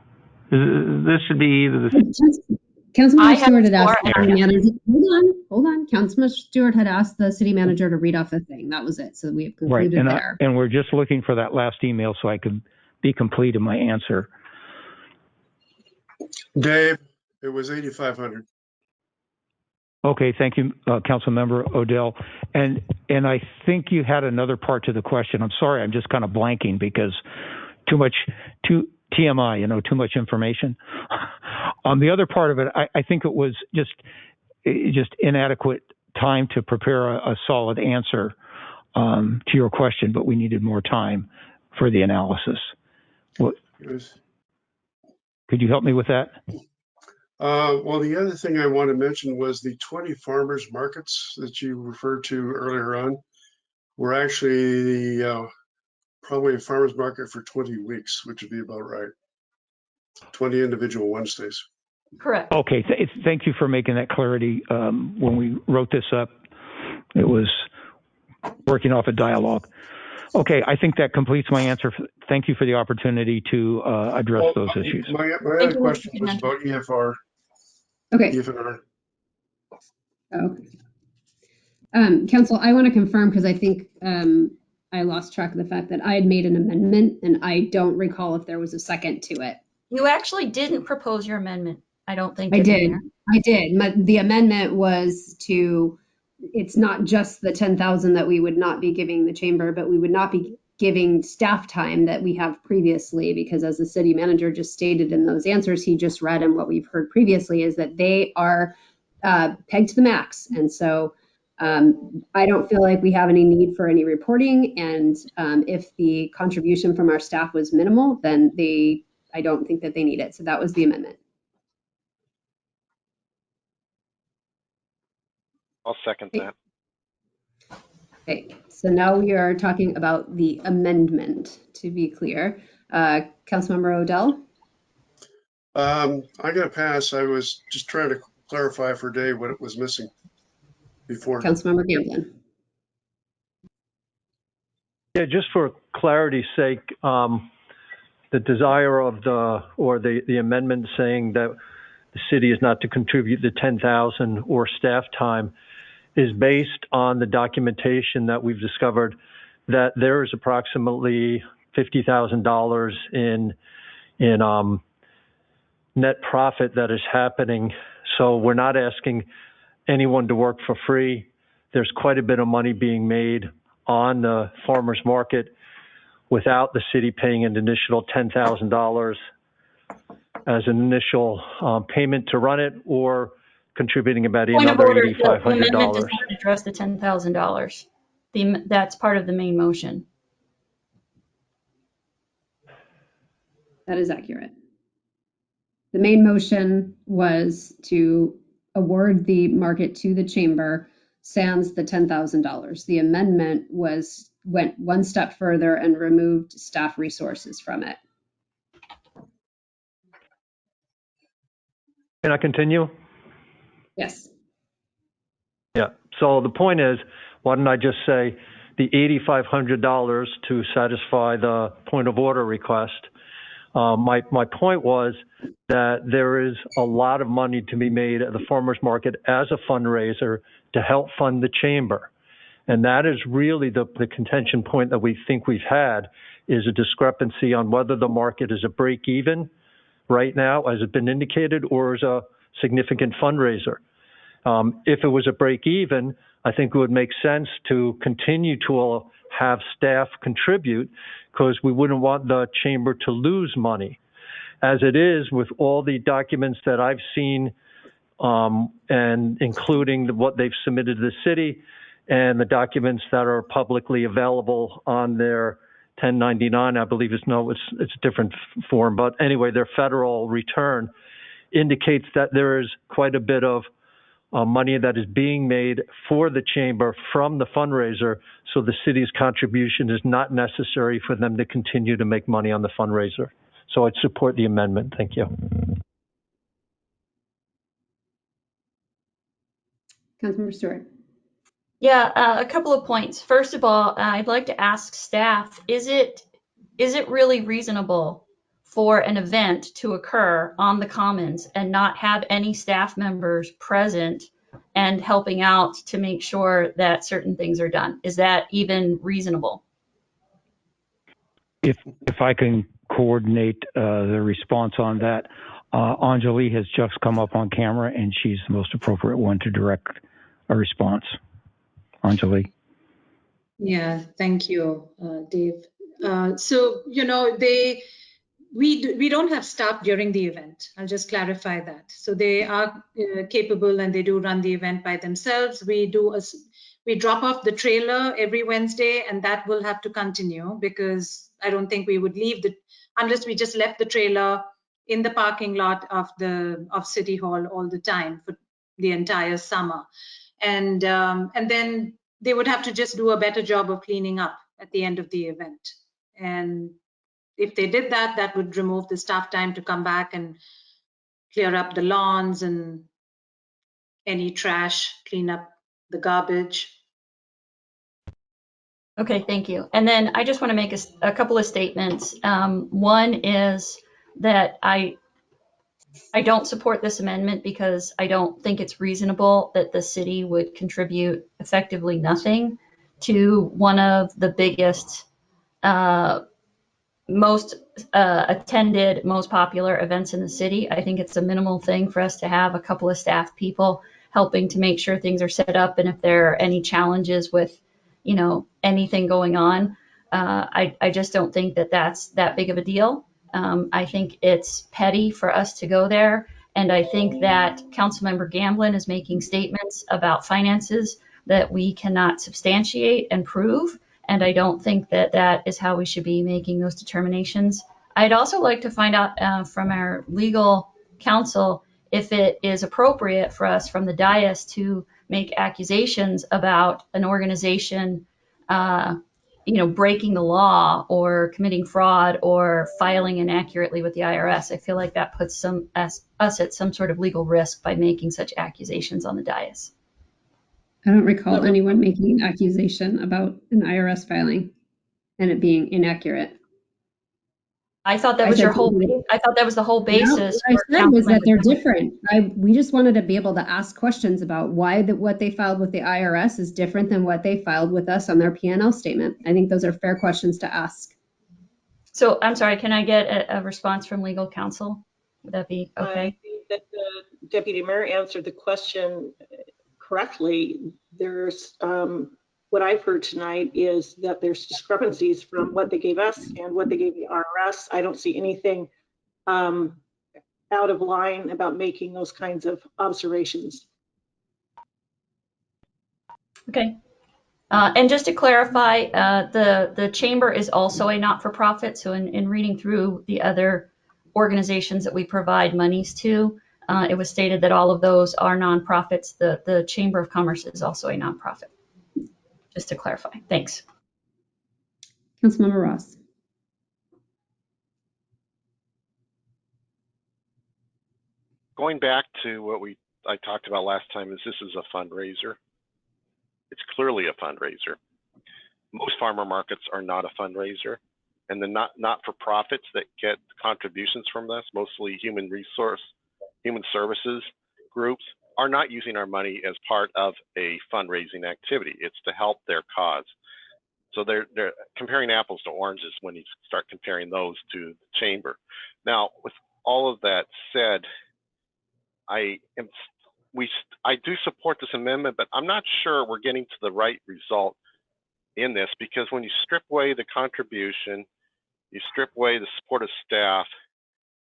This should be either the... Councilman Stewart had asked the city manager. Hold on. Councilman Stewart had asked the city manager to read off the thing. That was it. So we have concluded right. there. And we're just looking for that last email so I could be complete in my answer. Dave, it was 8,500. Okay, thank you, Council Member Odell. And I think you had another part to the question. I'm sorry, I'm just kind of blanking because too TMI, too much information. On the other part of it, I think it was just inadequate time to prepare a solid answer to your question, but we needed more time for the analysis. What, could you help me with that? Well, the other thing I want to mention was the 20 farmers markets that you referred to earlier on were actually probably a farmers market for 20 weeks, which would be about right. 20 individual Wednesdays. Correct. Okay, thank you for making that clarity. When we wrote this up, it was working off a dialogue. Okay, I think that completes my answer. Thank you for the opportunity to address those issues. My other question was about EFR. Okay. EFR. Okay. Council, I want to confirm because I think I lost track of the fact that I had made an amendment and I don't recall if there was a second to it. You actually didn't propose your amendment, I don't think. I did. Mayor. I did. The amendment was to, it's not just the 10,000 that we would not be giving the chamber, but we would not be giving staff time that we have previously, because as the city manager just stated in those answers he just read and what we've heard previously is that they are pegged to the max. And so I don't feel like we have any need for any reporting. And if the contribution from our staff was minimal, then I don't think that they need it. So that was the amendment. I'll second that. Okay, so now we are talking about the amendment, to be clear. Councilmember Odell? I got to pass. I was just trying to clarify for Dave what it was missing before. Councilmember Gamblin? Yeah, just for clarity's sake, the desire of the amendment saying that the city is not to contribute the 10,000 or staff time is based on the documentation that we've discovered that there is approximately $50,000 in net profit that is happening. So we're not asking anyone to work for free. There's quite a bit of money being made on the farmers market without the city paying an initial $10,000 as an initial payment to run it, or contributing about another $8,500. The amendment does not address the $10,000. That's part of the main motion. That is accurate. The main motion was to award the market to the chamber sans the $10,000. The amendment went one step further and removed staff resources from it. Can I continue? Yes. Yeah. So the point is, why don't I just say the $8,500 to satisfy the point of order request? My point was that there is a lot of money to be made at the farmers market as a fundraiser to help fund the chamber. And that is really the contention point that we think we've had, is a discrepancy on whether the market is a break even right now, as it's been indicated, or is a significant fundraiser. If it was a break even, I think it would make sense to continue to have staff contribute, because we wouldn't want the chamber to lose money. As it is, with all the documents that I've seen, and including what they've submitted to the city and the documents that are publicly available on their 1099, I believe it's a different form, but anyway, their federal return indicates that there is quite a bit of money that is being made for the chamber from the fundraiser, so the city's contribution is not necessary for them to continue to make money on the fundraiser. So I'd support the amendment. Thank you. Councilmember Stewart? Yeah, a couple of points. First of all, I'd like to ask staff, is it really reasonable for an event to occur on the Commons and not have any staff members present and helping out to make sure that certain things are done? Is that even reasonable? If I can coordinate the response on that, Anjali has just come up on camera, and she's the most appropriate one to direct a response. Anjali. Yeah, thank you, Dave. So, we don't have staff during the event. I'll just clarify that. So they are capable and they do run the event by themselves. We drop off the trailer every Wednesday, and that will have to continue, because I don't think we would leave unless we just left the trailer in the parking lot of City Hall all the time for the entire summer. And then they would have to just do a better job of cleaning up at the end of the event. And if they did that, that would remove the staff time to come back and clear up the lawns and any trash, clean up the garbage. Okay, thank you. And then I just want to make a couple of statements. One is that I don't support this amendment because I don't think it's reasonable that the city would contribute effectively nothing to one of the biggest, most attended, most popular events in the city. I think it's a minimal thing for us to have a couple of staff people helping to make sure things are set up, and if there are any challenges with, anything going on, I just don't think that that's that big of a deal. I think it's petty for us to go there, and I think that Councilmember Gamblin is making statements about finances that we cannot substantiate and prove. And I don't think that that is how we should be making those determinations. I'd also like to find out from our legal counsel if it is appropriate for us from the dais to make accusations about an organization, breaking the law or committing fraud or filing inaccurately with the IRS. I feel like that puts us at some sort of legal risk by making such accusations on the dais. I don't recall anyone making an accusation about an IRS filing and it being inaccurate. I thought that was your whole. I thought that was the whole basis. No, what I said was that they're different. We just wanted to be able to ask questions about why what they filed with the IRS is different than what they filed with us on their P&L statement. I think those are fair questions to ask. So I'm sorry, can I get a response from legal counsel? Would that be okay? I think that the deputy mayor answered the question correctly. There's what I've heard tonight is that there's discrepancies from what they gave us and what they gave the IRS. I don't see anything out of line about making those kinds of observations. Okay. And just to clarify, the chamber is also a not-for-profit. So in reading through the other organizations that we provide monies to, it was stated that all of those are nonprofits. The Chamber of Commerce is also a nonprofit. Just to clarify. Thanks. Councilmember Ross. Going back to what I talked about last time, is this is a fundraiser. It's clearly a fundraiser. Most farmer markets are not a fundraiser, and the not-for-profits that get contributions from this, mostly human services groups, are not using our money as part of a fundraising activity. It's to help their cause. So they're comparing apples to oranges when you start comparing those to the chamber. Now, with all of that said, I do support this amendment, but I'm not sure we're getting to the right result in this, because when you strip away the contribution, you strip away the support of staff,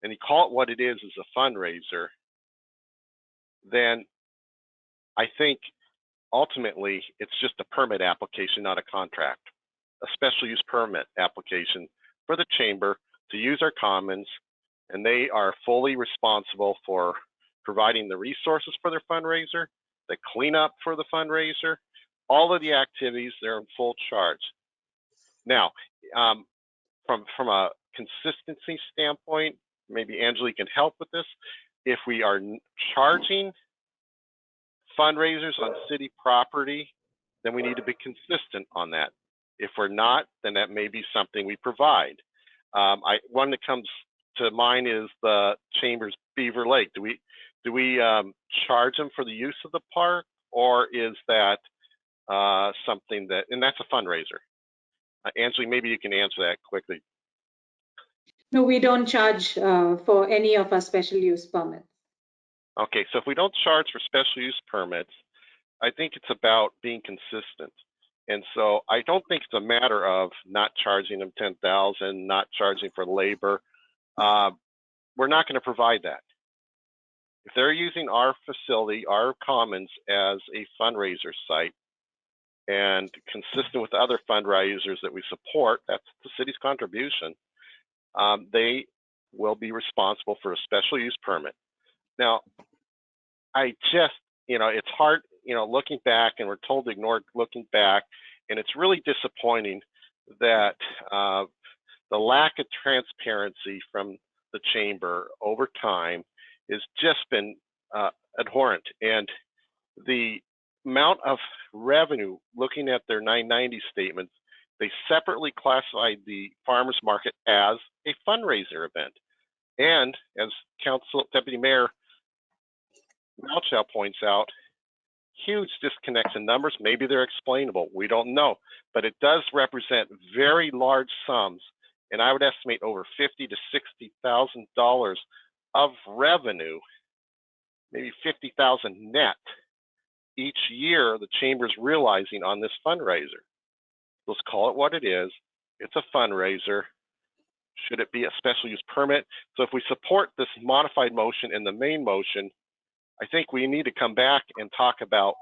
and you call it what it is as a fundraiser, then I think ultimately it's just a permit application, not a contract, a special use permit application for the chamber to use our commons, and they are fully responsible for providing the resources for their fundraiser, the cleanup for the fundraiser, all of the activities. They're in full charge. Now, from a consistency standpoint, maybe Angelique can help with this. If we are charging fundraisers on city property, then we need to be consistent on that. If we're not, then that may be something we provide. One that comes to mind is the Chamber's Beaver Lake. Do we charge them for the use of the park, or is that something that, and that's a fundraiser? Angelique, maybe you can answer that quickly. No, we don't charge for any of our special use permits. Okay, so if we don't charge for special use permits, I think it's about being consistent. And so I don't think it's a matter of not charging them $10,000, not charging for labor. We're not going to provide that. If they're using our facility, our commons as a fundraiser site, and consistent with other fundraisers that we support, that's the city's contribution, they will be responsible for a special use permit. Now, I just, it's hard, looking back, and we're told to ignore looking back, and it's really disappointing that the lack of transparency from the chamber over time has just been abhorrent. And the amount of revenue, looking at their 990 statements, they separately classified the farmers market as a fundraiser event. And as Deputy Mayor Malchow points out, huge disconnects in numbers. Maybe they're explainable. We don't know. But it does represent very large sums. And I would estimate over $50,000 to $60,000 of revenue, maybe $50,000 net each year the chamber's realizing on this fundraiser. Let's call it what it is. It's a fundraiser. Should it be a special use permit? So if we support this modified motion in the main motion, I think we need to come back and talk about,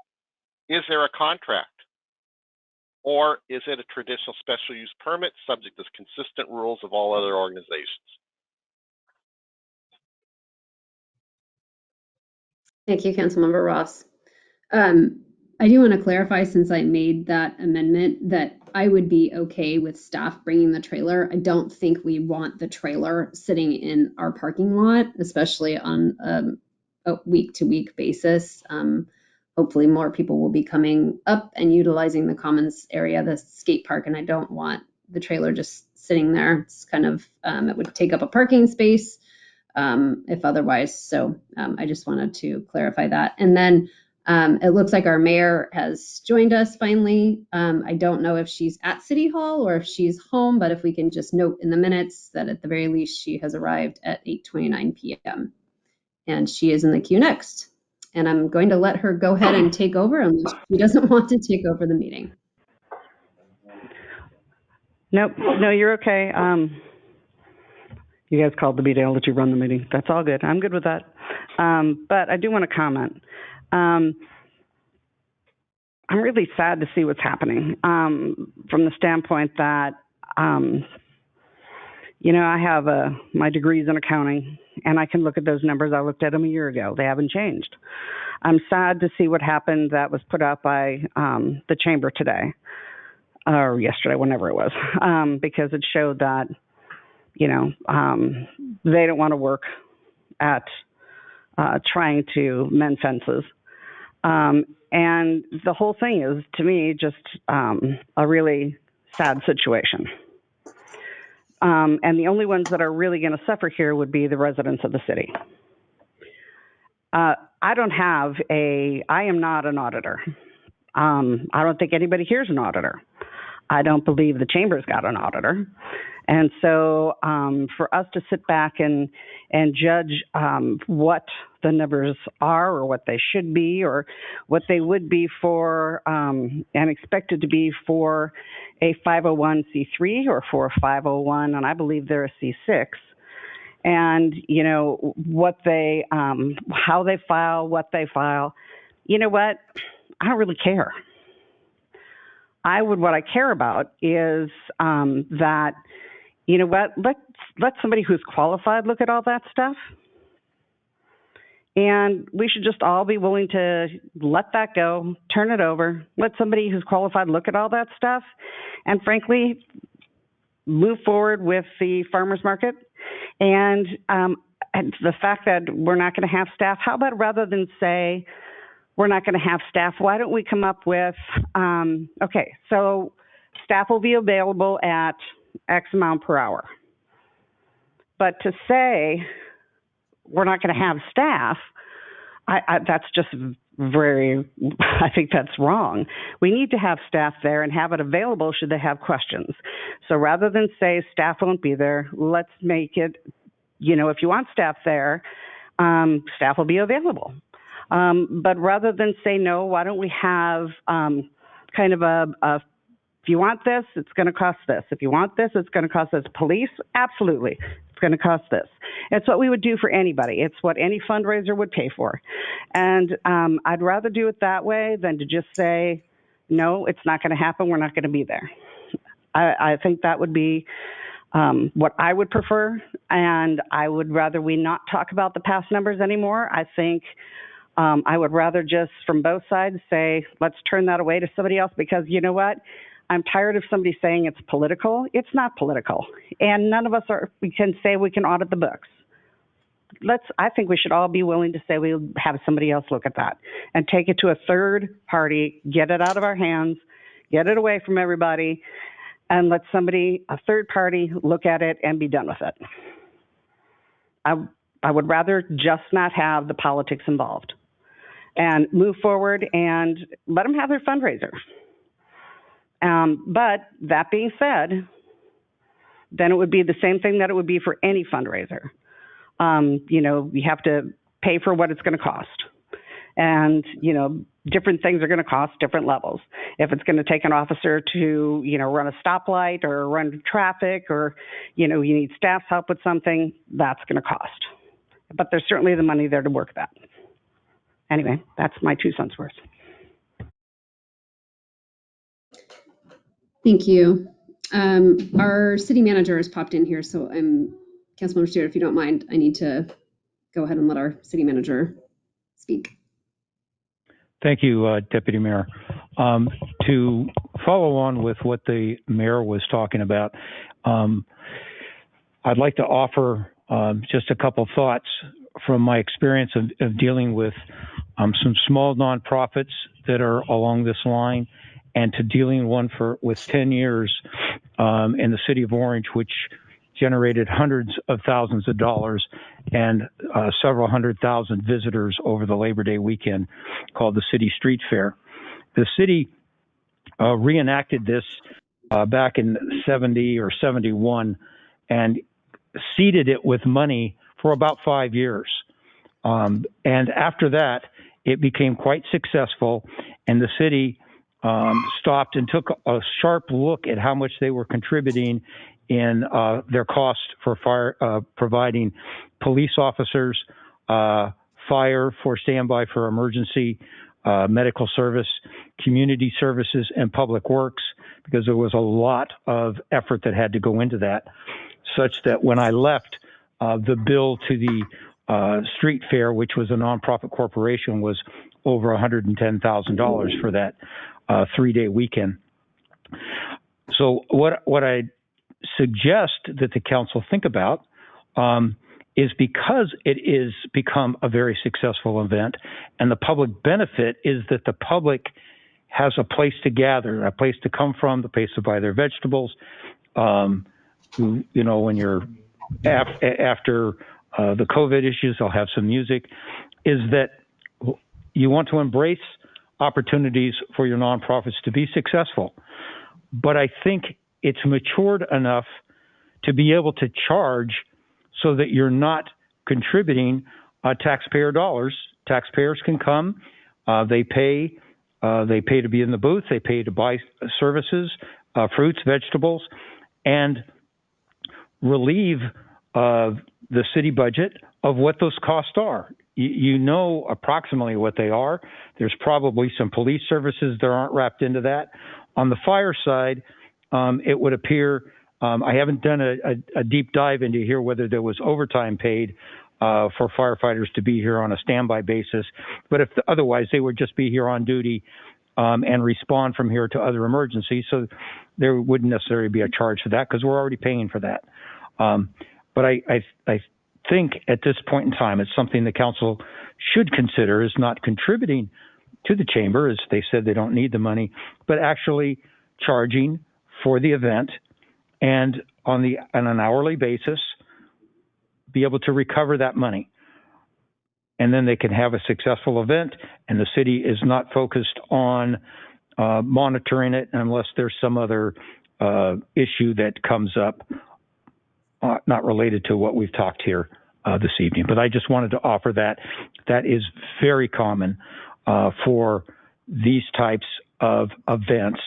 is there a contract? Or is it a traditional special use permit subject to consistent rules of all other organizations? Thank you, Councilmember Ross. I do want to clarify, since I made that amendment, that I would be okay with staff bringing the trailer. I don't think we want the trailer sitting in our parking lot, especially on a week-to-week basis. Hopefully more people will be coming up and utilizing the commons area, the skate park, and I don't want the trailer just sitting there. It's kind of, it would take up a parking space if otherwise. So I just wanted to clarify that. And then it looks like our mayor has joined us finally. I don't know if she's at City Hall or if she's home, but if we can just note in the minutes that at the very least she has arrived at 8:29 p.m. and she is in the queue next. And I'm going to let her go ahead and take over unless she doesn't want to take over the meeting. Nope, no, you're okay. You guys called the meeting. I'll let you run the meeting. That's all good. I'm good with that. But I do want to comment. I'm really sad to see what's happening from the standpoint that, I have my degrees in accounting, and I can look at those numbers. I looked at them a year ago. They haven't changed. I'm sad to see what happened that was put out by the chamber today, or yesterday, whenever it was, because it showed that, they don't want to work at trying to mend fences. And the whole thing is, to me, just a really sad situation. And the only ones that are really going to suffer here would be the residents of the city. I am not an auditor. I don't think anybody here is an auditor. I don't believe the chamber's got an auditor. And so for us to sit back and judge what the numbers are, or what they should be, or what they would be for and expected to be for a 501c3 or for a 501, and I believe they're a C6, and what they how they file, what they file, you know what, I don't really care. What I care about is that, let somebody who's qualified look at all that stuff. And we should just all be willing to let that go, turn it over, let somebody who's qualified look at all that stuff, and frankly, move forward with the farmers market. And the fact that we're not going to have staff, how about rather than say we're not going to have staff, why don't we come up with, okay, so staff will be available at X amount per hour. But to say we're not going to have staff, that's just I think that's wrong. We need to have staff there and have it available should they have questions. So rather than say staff won't be there, let's make it, if you want staff there, staff will be available. But rather than say no, why don't we have kind of if you want this, it's going to cost this. If you want this, it's going to cost this. Police, absolutely, it's going to cost this. It's what we would do for anybody. It's what any fundraiser would pay for. And I'd rather do it that way than to just say, no, it's not going to happen. We're not going to be there. I think that would be what I would prefer, and I would rather we not talk about the past numbers anymore. I think I would rather just from both sides say, let's turn that away to somebody else, because you know what? I'm tired of somebody saying it's political. It's not political. And none of us we can say we can audit the books. I think we should all be willing to say we'll have somebody else look at that and take it to a third party, get it out of our hands, get it away from everybody, and let a third party, look at it and be done with it. I would rather just not have the politics involved and move forward and let them have their fundraiser. But that being said, then it would be the same thing that it would be for any fundraiser. You have to pay for what it's going to cost. And, different things are going to cost different levels. If it's going to take an officer to, run a stoplight or run traffic, or, you need staff's help with something, that's going to cost. But there's certainly the money there to work that. Anyway, that's my 2 cents worth. Thank you. Our city manager has popped in here, so Councilmember Stewart, if you don't mind, I need to go ahead and let our city manager speak. Thank you, Deputy Mayor. To follow on with what the mayor was talking about, I'd like to offer just a couple thoughts from my experience of dealing with some small nonprofits that are along this line, and to dealing with 10 years in the city of Orange, which generated hundreds of thousands of dollars and several 100,000 visitors over the Labor Day weekend, called the City Street Fair. The city reenacted this back in 70 or 71 and seeded it with money for about 5 years. And after that, it became quite successful, and the city stopped and took a sharp look at how much they were contributing in their cost for providing police officers, fire for standby for emergency, medical service, community services, and public works, because there was a lot of effort that had to go into that, such that when I left, the bill to the street fair, which was a nonprofit corporation, was over $110,000 for that 3-day weekend. So what I suggest that the council think about is, because it is become a very successful event, and the public benefit is that the public has a place to gather, a place to come from, the place to buy their vegetables. When you're after the COVID issues, they'll have some music. Is that you want to embrace opportunities for your nonprofits to be successful. But I think it's matured enough to be able to charge so that you're not contributing taxpayer dollars. Taxpayers can come, they pay to be in the booth, they pay to buy services, fruits, vegetables, and relieve the city budget of what those costs are. You know approximately what they are. There's probably some police services that aren't wrapped into that. On the fire side, it would appear, I haven't done a deep dive into here whether there was overtime paid for firefighters to be here on a standby basis, but otherwise they would just be here on duty and respond from here to other emergencies. So there wouldn't necessarily be a charge for that, because we're already paying for that. But I think at this point in time, it's something the council should consider, is not contributing to the chamber, as they said they don't need the money, but actually charging for the event, and on an hourly basis, be able to recover that money. And then they can have a successful event, and the city is not focused on monitoring it unless there's some other issue that comes up, not related to what we've talked here this evening. But I just wanted to offer that. That is very common for these types of events,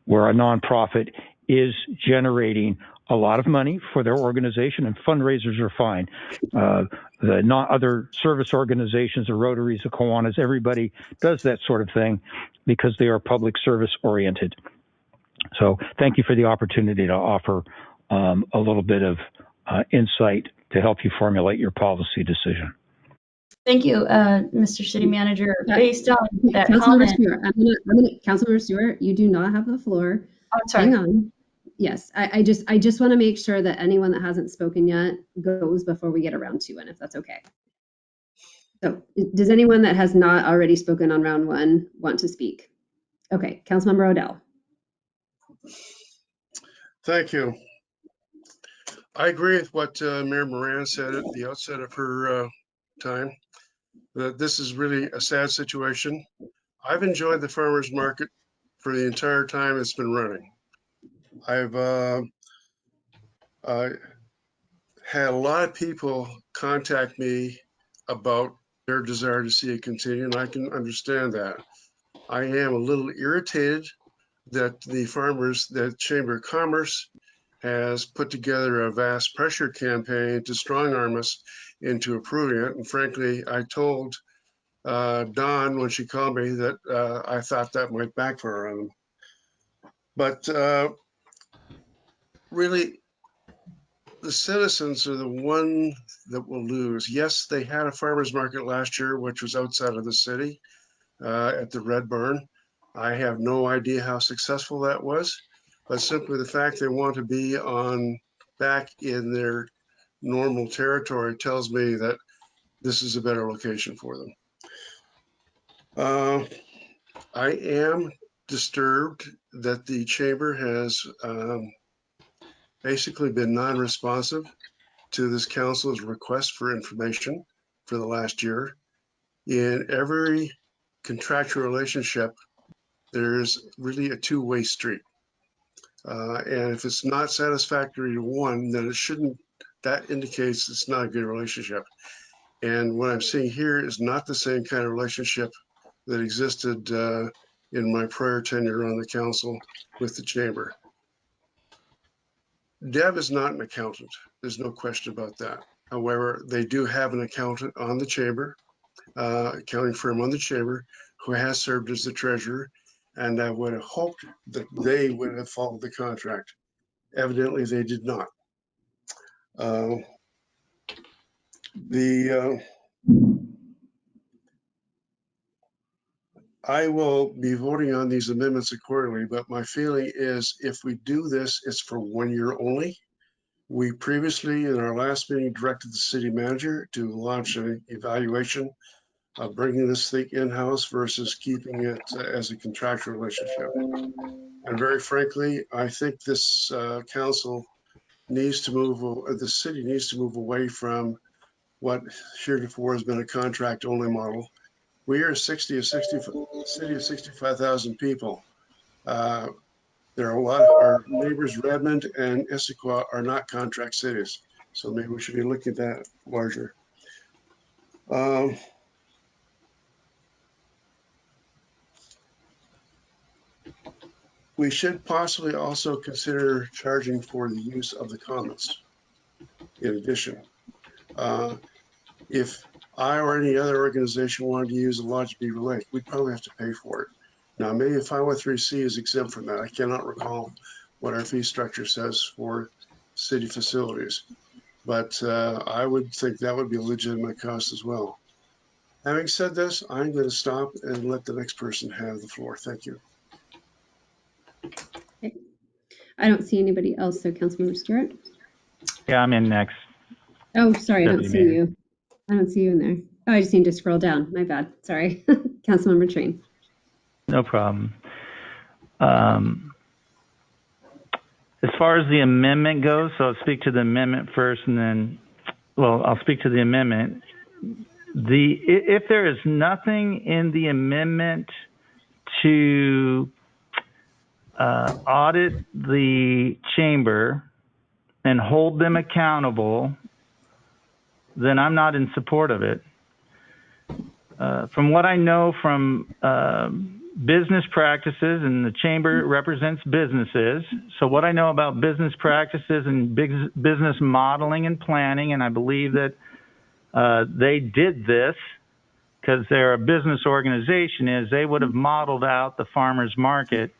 where a nonprofit is generating a lot of money for their organization, and fundraisers are fine. The other service organizations, the Rotaries, the Kiwanis, everybody does that sort of thing because they are public service oriented. So thank you for the opportunity to offer a little bit of insight to help you formulate your policy decision. Thank you, Mr. City Manager. Based on that Councilmember comment, Stewart, Councilmember Stewart, you do not have the floor. I'm sorry. Hang on. Yes, I just want to make sure that anyone that hasn't spoken yet goes before we get around 2, and if that's okay. So does anyone that has not already spoken on round 1 want to speak? Okay, Councilmember Odell. Thank you. I agree with what Mayor Moran said at the outset of her time, that this is really a sad situation. I've enjoyed the farmers market for the entire time it's been running. I've had a lot of people contact me about their desire to see it continue, and I can understand that. I am a little irritated that the Chamber of Commerce has put together a vast pressure campaign to strong arm us into approving it. And frankly, I told Dawn when she called me that I thought that might backfire on them. But really, the citizens are the one that will lose. Yes, they had a farmer's market last year, which was outside of the city at the Red Barn. I have no idea how successful that was, but simply the fact they want to be back in their normal territory tells me that this is a better location for them. I am disturbed that the chamber has basically been non-responsive to this council's request for information for the last year. In every contractual relationship, there's really a two-way street. And if it's not satisfactory to one, then that indicates it's not a good relationship. And what I'm seeing here is not the same kind of relationship that existed in my prior tenure on the council with the chamber. Deb is not an accountant. There's no question about that. However, they do have an accountant on the chamber, accounting firm on the chamber, who has served as the treasurer, and I would have hoped that they would have followed the contract. Evidently, they did not. I will be voting on these amendments accordingly, but my feeling is if we do this, it's for 1 year only. We previously, in our last meeting, directed the city manager to launch an evaluation of bringing this thing in-house versus keeping it as a contractual relationship. And very frankly, I think this council needs to the city needs to move away from what heretofore has been a contract-only model. We are a city of 65,000 people. There are our neighbors, Redmond and Issaquah, are not contract cities. So maybe we should be looking at that larger. We should possibly also consider charging for the use of the commons in addition. If I or any other organization wanted to use a Lodge Beaver Lake, we'd probably have to pay for it. Now, maybe 503C is exempt from that. I cannot recall what our fee structure says for city facilities, but I would think that would be a legitimate cost as well. Having said this, I'm going to stop and let the next person have the floor. Thank you. Okay. I don't see anybody else, so Councilmember Stewart. Yeah, I'm in next. Oh, sorry, I don't Deputy see Mayor. you. I don't see you in there. Oh, I just need to scroll down. My bad. Sorry. Councilmember Train. No problem. As far as the amendment goes, so I'll speak to the amendment first, and then, well, I'll speak to the amendment. If there is nothing in the amendment to audit the chamber and hold them accountable, then I'm not in support of it. From what I know from business practices, and the chamber represents businesses, so what I know about business practices and business modeling and planning, and I believe that they did this because they're a business organization, is they would have modeled out the farmers market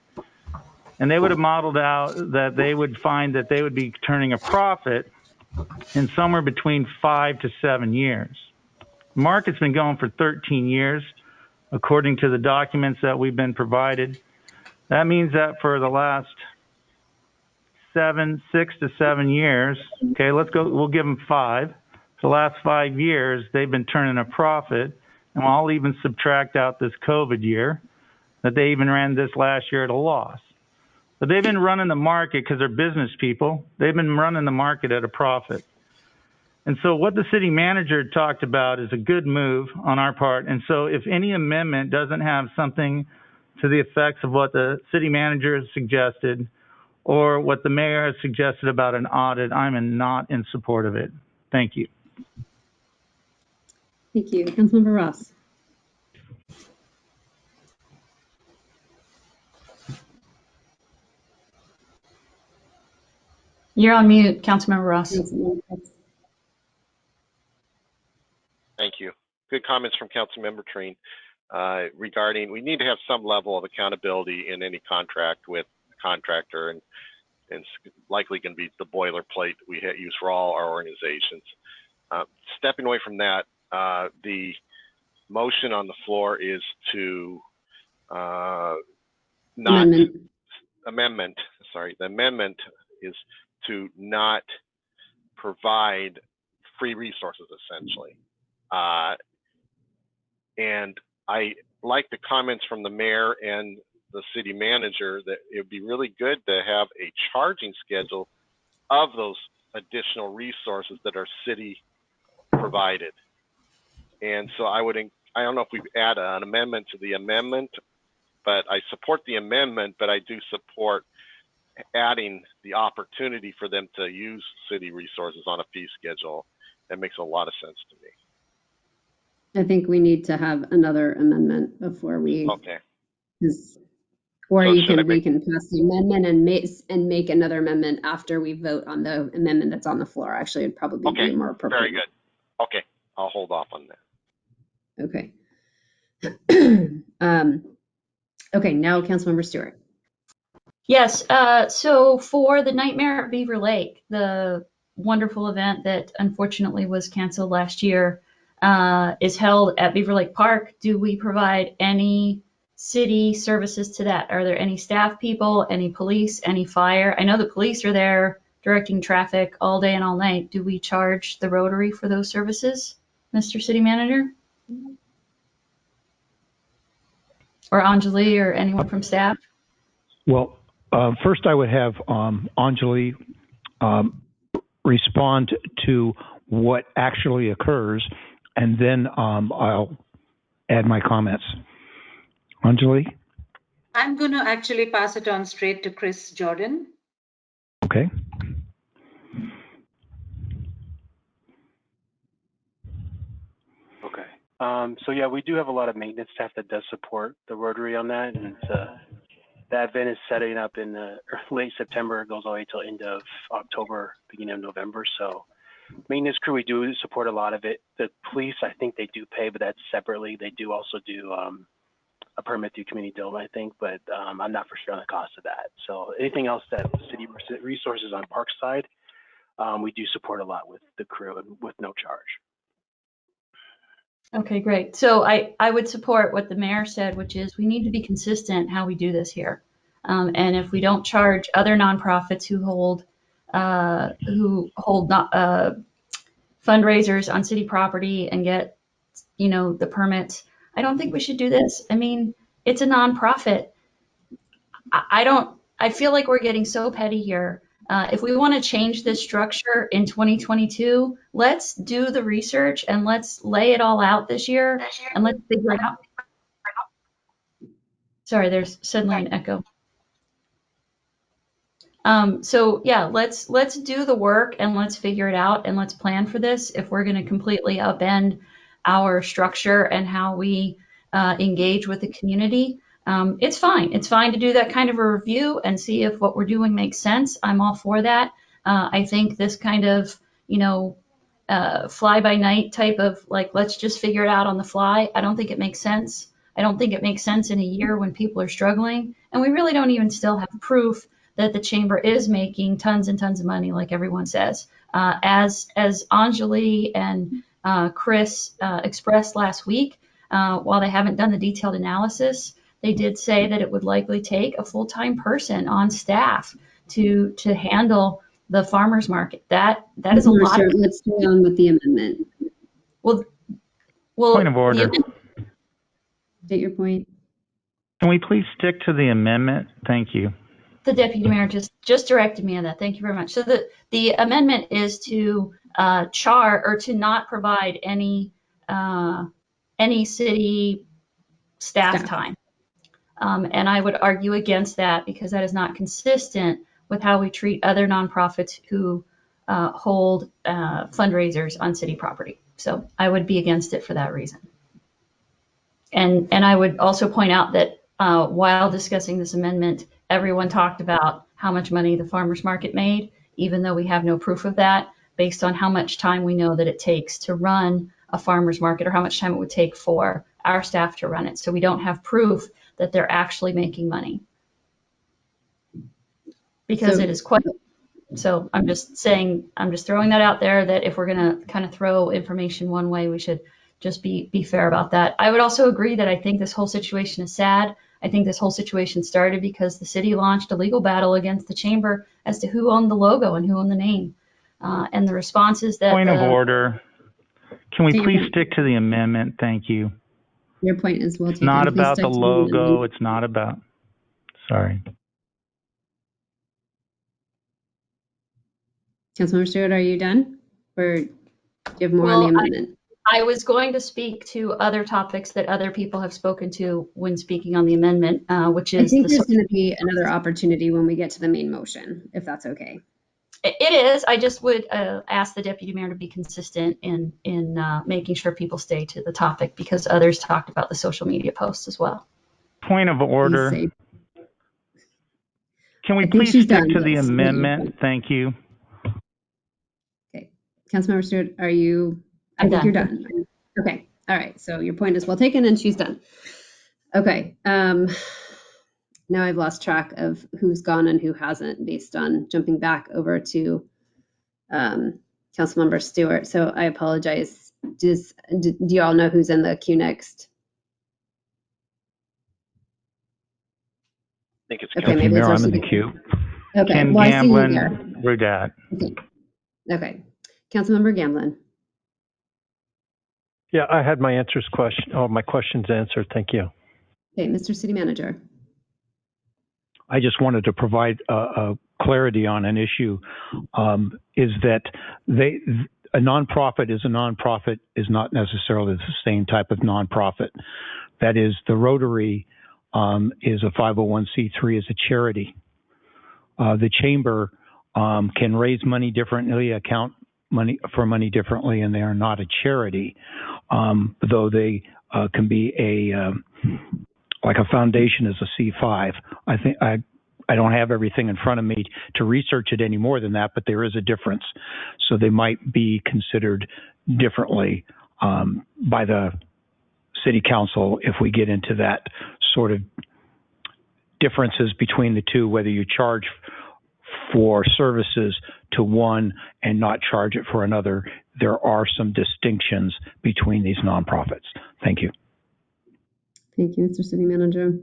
and they would have modeled out that they would find that they would be turning a profit in somewhere between 5 to 7 years. The market's been going for 13 years, according to the documents that we've been provided. That means that for the last 6 to 7 years, okay, we'll give them 5. For the last 5 years, they've been turning a profit, and I'll even subtract out this COVID year, that they even ran this last year at a loss. But they've been running the market because they're business people. They've been running the market at a profit. And so what the city manager talked about is a good move on our part. And so if any amendment doesn't have something to the effects of what the city manager has suggested or what the mayor has suggested about an audit, I'm not in support of it. Thank you. Thank you. Councilmember Ross. You're on mute, Councilmember Ross. Thank you. Good comments from Councilmember Treen regarding we need to have some level of accountability in any contract with the contractor, and it's likely going to be the boilerplate we use for all our organizations. Stepping away from that, the motion on the floor is to the amendment is to not provide free resources, essentially. And I like the comments from the mayor and the city manager that it would be really good to have a charging schedule of those additional resources that are city provided. And so I don't know if we add an amendment to the amendment, but I support the amendment, but I do support adding the opportunity for them to use city resources on a fee schedule. That makes a lot of sense to me. I think we need to have another amendment before we. Okay. Or so we can pass the amendment and make another amendment after we vote on the amendment that's on the floor. Actually, it'd probably be more appropriate. Very good. Okay, I'll hold off on that. Okay. Okay, now Councilmember Stewart. Yes, so for the Nightmare at Beaver Lake, the wonderful event that unfortunately was canceled last year, is held at Beaver Lake Park. Do we provide any city services to that? Are there any staff people, any police, any fire? I know the police are there directing traffic all day and all night. Do we charge the Rotary for those services, Mr. City Manager? Or Anjali or anyone from staff? Well, first I would have Anjali respond to what actually occurs, and then I'll add my comments. Anjali? I'm going to actually pass it on straight to Chris Jordan. Okay. Okay. So yeah, we do have a lot of maintenance staff that does support the Rotary on that, and that event is setting up in late September. It goes all the way till end of October, beginning of November. So maintenance crew, we do support a lot of it. The police, I think they do pay, but that's separately. They do also do a permit through community dome, I think, but I'm not for sure on the cost of that. So anything else that city resources on park side, we do support a lot with the crew and with no charge. Okay, great. So I would support what the mayor said, which is we need to be consistent how we do this here. And if we don't charge other nonprofits who hold fundraisers on city property and get, the permits, I don't think we should do this. I mean, it's a nonprofit. I feel like we're getting so petty here. If we want to change this structure in 2022, let's do the research and let's lay it all out this year and let's figure it out. Sorry, there's suddenly an echo. So yeah, let's do the work and let's figure it out and let's plan for this. If we're going to completely upend our structure and how we engage with the community, it's fine. It's fine to do that kind of a review and see if what we're doing makes sense. I'm all for that. I think this kind of, fly by night type of let's just figure it out on the fly. I don't think it makes sense. I don't think it makes sense in a year when people are struggling, and we really don't even still have proof that the chamber is making tons and tons of money, like everyone says. As Anjali and Chris expressed last week, while they haven't done the detailed analysis, they did say that it would likely take a full-time person on staff to handle the farmers market. That is a lot. Let's stay on with the amendment. Well, Point of order. State your point. Can we please stick to the amendment? Thank you. The deputy mayor just directed me on that. Thank you very much. So the amendment is to to not provide any city staff time. And I would argue against that because that is not consistent with how we treat other nonprofits who hold fundraisers on city property. So I would be against it for that reason. And I would also point out that while discussing this amendment, everyone talked about how much money the farmers market made, even though we have no proof of that, based on how much time we know that it takes to run a farmers market or how much time it would take for our staff to run it. So we don't have proof that they're actually making money because it is quite. So I'm just throwing that out there that if we're going to kind of throw information one way, we should just be fair about that. I would also agree that I think this whole situation is sad. I think this whole situation started because the city launched a legal battle against the chamber as to who owned the logo and who owned the name. And the response is that— Point of order. Can we please stick to the amendment? Thank you. Your point is well taken. It's not about the logo. It's not about, sorry. Councilmember Stewart, are you done? Or do you have more on the amendment? I was going to speak to other topics that other people have spoken to when speaking on the amendment, which is— I think there's going to be another opportunity when we get to the main motion, if that's okay. It is. I just would ask the deputy mayor to be consistent in making sure people stay to the topic because others talked about the social media posts as well. Point of order. Can we please stick to the amendment? Thank you. Okay. Councilmember Stewart, are you? I think you're done. Okay. All right. So your point is well taken and she's done. Okay. Now I've lost track of who's gone and who hasn't based on jumping back over to Councilmember Stewart. So I apologize. Do you all know who's in the queue next? I think it's okay, maybe I'm in the queue. Okay. Ken well, Gamblin, Rudat. Okay. Councilmember Gamblin. Yeah, I had my my questions answered. Thank you. Okay, Mr. City Manager. I just wanted to provide clarity on an issue, is that a nonprofit is not necessarily the same type of nonprofit. That is, the Rotary is a 501c3, is a charity. The chamber can raise money differently, account money differently, and they are not a charity, though they can be like a foundation is a C5. I think I don't have everything in front of me to research it any more than that, but there is a difference. So they might be considered differently by the city council if we get into that sort of differences between the two, whether you charge for services to one and not charge it for another. There are some distinctions between these nonprofits. Thank you. Thank you, Mr. City Manager.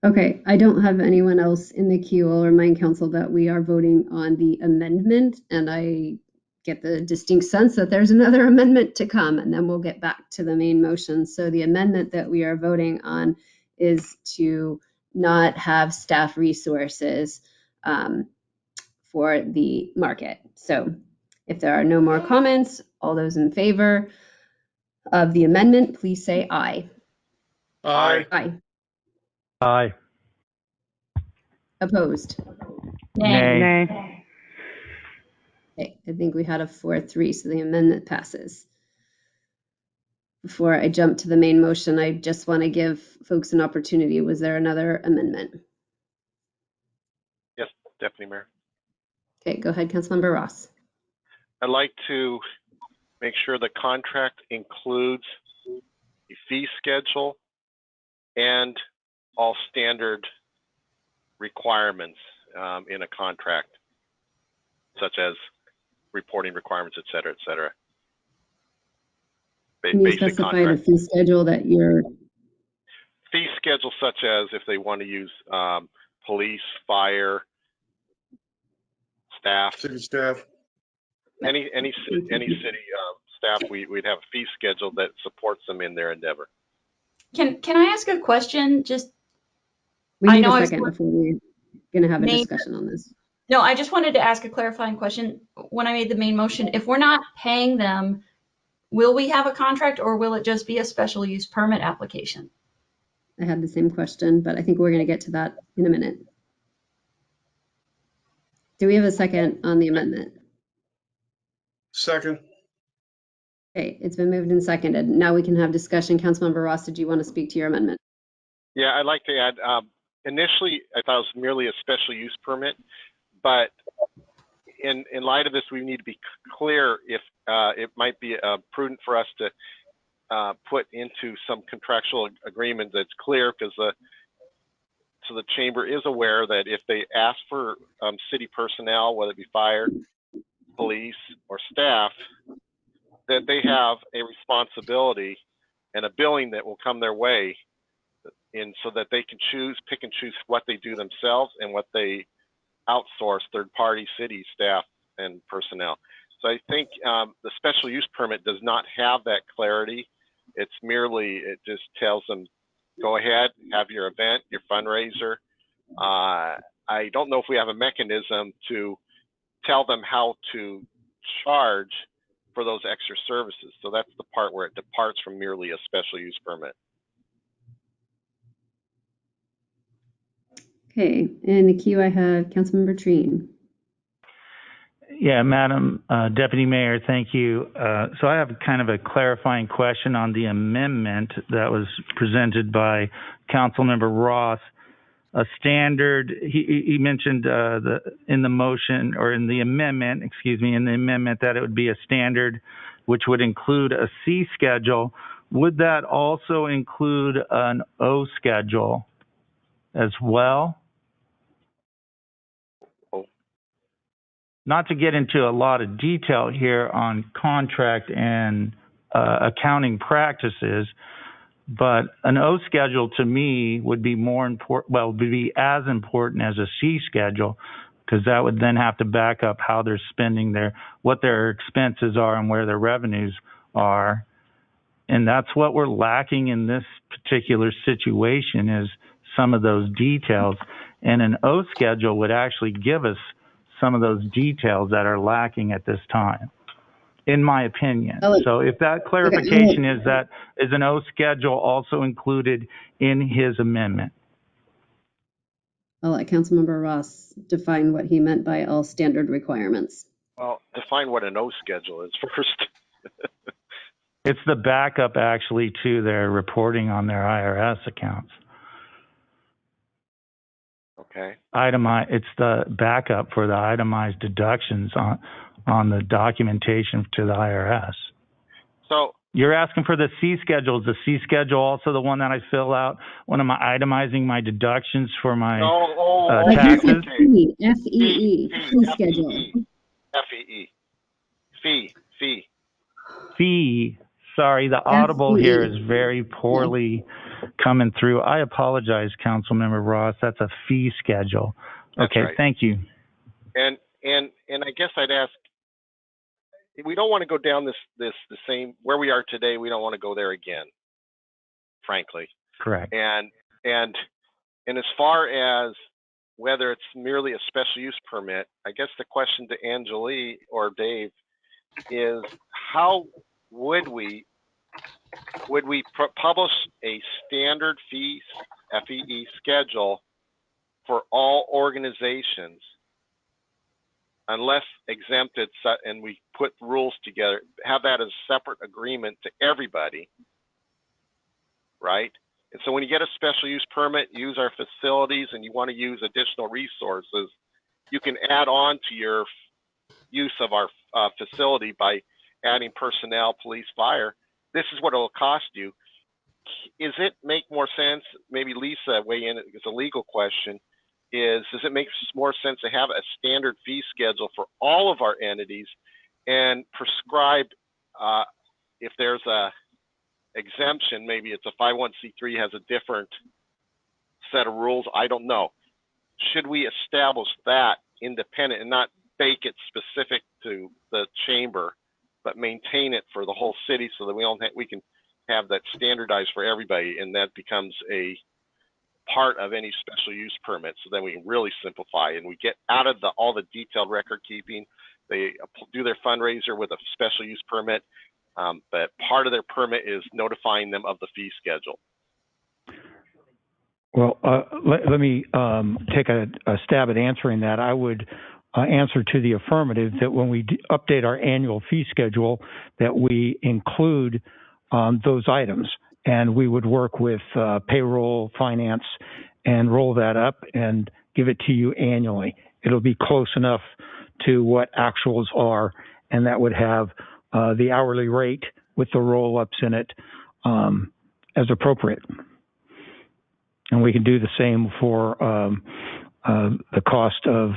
Okay, I don't have anyone else in the queue. I'll remind council that we are voting on the amendment, and I get the distinct sense that there's another amendment to come, and then we'll get back to the main motion. So the amendment that we are voting on is to not have staff resources for the market. So if there are no more comments, all those in favor of the amendment, please say aye. Aye. Aye. Aye. Opposed? Nay. Okay, I think we had a 4-3, so the amendment passes. Before I jump to the main motion, I just want to give folks an opportunity. Was there another amendment? Yes, Deputy Mayor. Okay, go ahead, Councilmember Ross. I'd like to make sure the contract includes a fee schedule and all standard requirements in a contract, such as reporting requirements, et cetera, et cetera. Can you specify the fee schedule that you're... Fee schedule, such as if they want to use police, fire, staff, city staff, any city staff, we'd have a fee schedule that supports them in their endeavor. Can I ask a question? We need a second before we're going to have a discussion on this. No, I just wanted to ask a clarifying question. When I made the main motion, if we're not paying them, will we have a contract or will it just be a special use permit application? I had the same question, but I think we're going to get to that in a minute. Do we have a second on the amendment? second. Okay, it's been moved and seconded. Now we can have discussion. Councilmember Ross, did you want to speak to your amendment? Yeah, I'd like to add, initially I thought it was merely a special use permit, but in light of this, we need to be clear if it might be prudent for us to put into some contractual agreement that's clear, because so the chamber is aware that if they ask for city personnel, whether it be fire, police, or staff, that they have a responsibility and a billing that will come their way, and so that they can pick and choose what they do themselves and what they outsource third-party city staff and personnel. So I think the special use permit does not have that clarity. It's merely, it just tells them, go ahead, have your event, your fundraiser. I don't know if we have a mechanism to tell them how to charge for those extra services. So that's the part where it departs from merely a special use permit. Okay, in the queue I have Councilmember Treen. Yeah, Madam Deputy Mayor, thank you. So I have kind of a clarifying question on the amendment that was presented by Councilmember Ross. A standard, he mentioned in the motion, or in the amendment, that it would be a standard which would include a C schedule. Would that also include an O schedule as well? Not to get into a lot of detail here on contract and accounting practices, but an O schedule to me would be more important, well, would be as important as a C schedule, because that would then have to back up how they're spending what their expenses are and where their revenues are. And that's what we're lacking in this particular situation, is some of those details. And an O schedule would actually give us some of those details that are lacking at this time, in my opinion. So if that clarification is an O schedule also included in his amendment? I'll let Councilmember Ross define what he meant by all standard requirements. Well, define what an O schedule is first. It's the backup actually to their reporting on their IRS accounts. Okay. It's the backup for the itemized deductions on the documentation to the IRS. So you're asking for the C schedule. Is the C schedule also the one that I fill out when I'm itemizing my deductions for my taxes? F-E-E, fee schedule. F-E-E, fee. Fee. Sorry, the audible here is very poorly coming through. I apologize, Councilmember Ross. That's a fee schedule. Okay, right. Thank you. And I guess I'd ask, we don't want to go down the same where we are today. We don't want to go there again, frankly. Correct. And as far as whether it's merely a special use permit, I guess the question to Anjali or Dave is, how would we publish a standard fee, FEE schedule for all organizations, unless exempted, and we put rules together, have that as a separate agreement to everybody, right? And so when you get a special use permit, use our facilities, and you want to use additional resources, you can add on to your use of our facility by adding personnel, police, fire. This is what it will cost you. Is it make more sense? Maybe Lisa weigh in. It's a legal question. Does it make more sense to have a standard fee schedule for all of our entities and prescribe if there's a exemption? Maybe it's a 501c3 has a different set of rules. I don't know. Should we establish that independent and not bake it specific to the chamber, but maintain it for the whole city so that we can have that standardized for everybody, and that becomes a part of any special use permit, so then we can really simplify and we get out of all the detailed record keeping. They do their fundraiser with a special use permit, but part of their permit is notifying them of the fee schedule. Well, let me take a stab at answering that. I would answer to the affirmative that when we update our annual fee schedule, that we include those items, and we would work with payroll, finance, and roll that up and give it to you annually. It'll be close enough to what actuals are, and that would have the hourly rate with the roll-ups in it as appropriate. And we can do the same for the cost of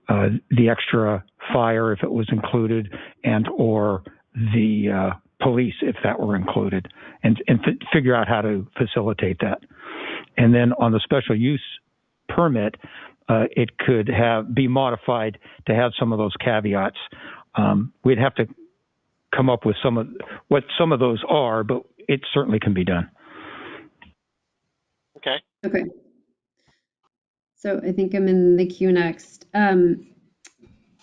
the extra fire if it was included, and or the police if that were included, and figure out how to facilitate that. And then on the special use permit, it could be modified to have some of those caveats. We'd have to come up with what some of those are, but it certainly can be done. Okay. So I think I'm in the queue next. I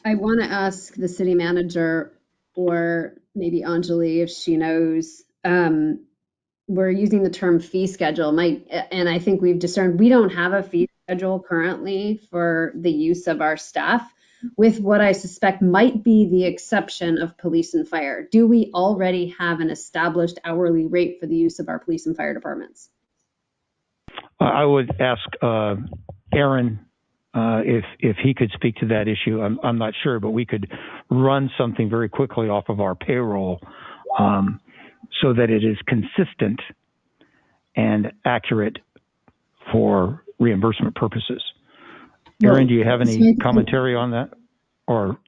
want to ask the city manager, or maybe Anjali if she knows. We're using the term fee schedule. And I think we've discerned we don't have a fee schedule currently for the use of our staff, with what I suspect might be the exception of police and fire. Do we already have an established hourly rate for the use of our police and fire departments? I would ask Aaron if he could speak to that issue. I'm not sure, but we could run something very quickly off of our payroll so that it is consistent and accurate for reimbursement purposes. Aaron, do you have any commentary on that? Or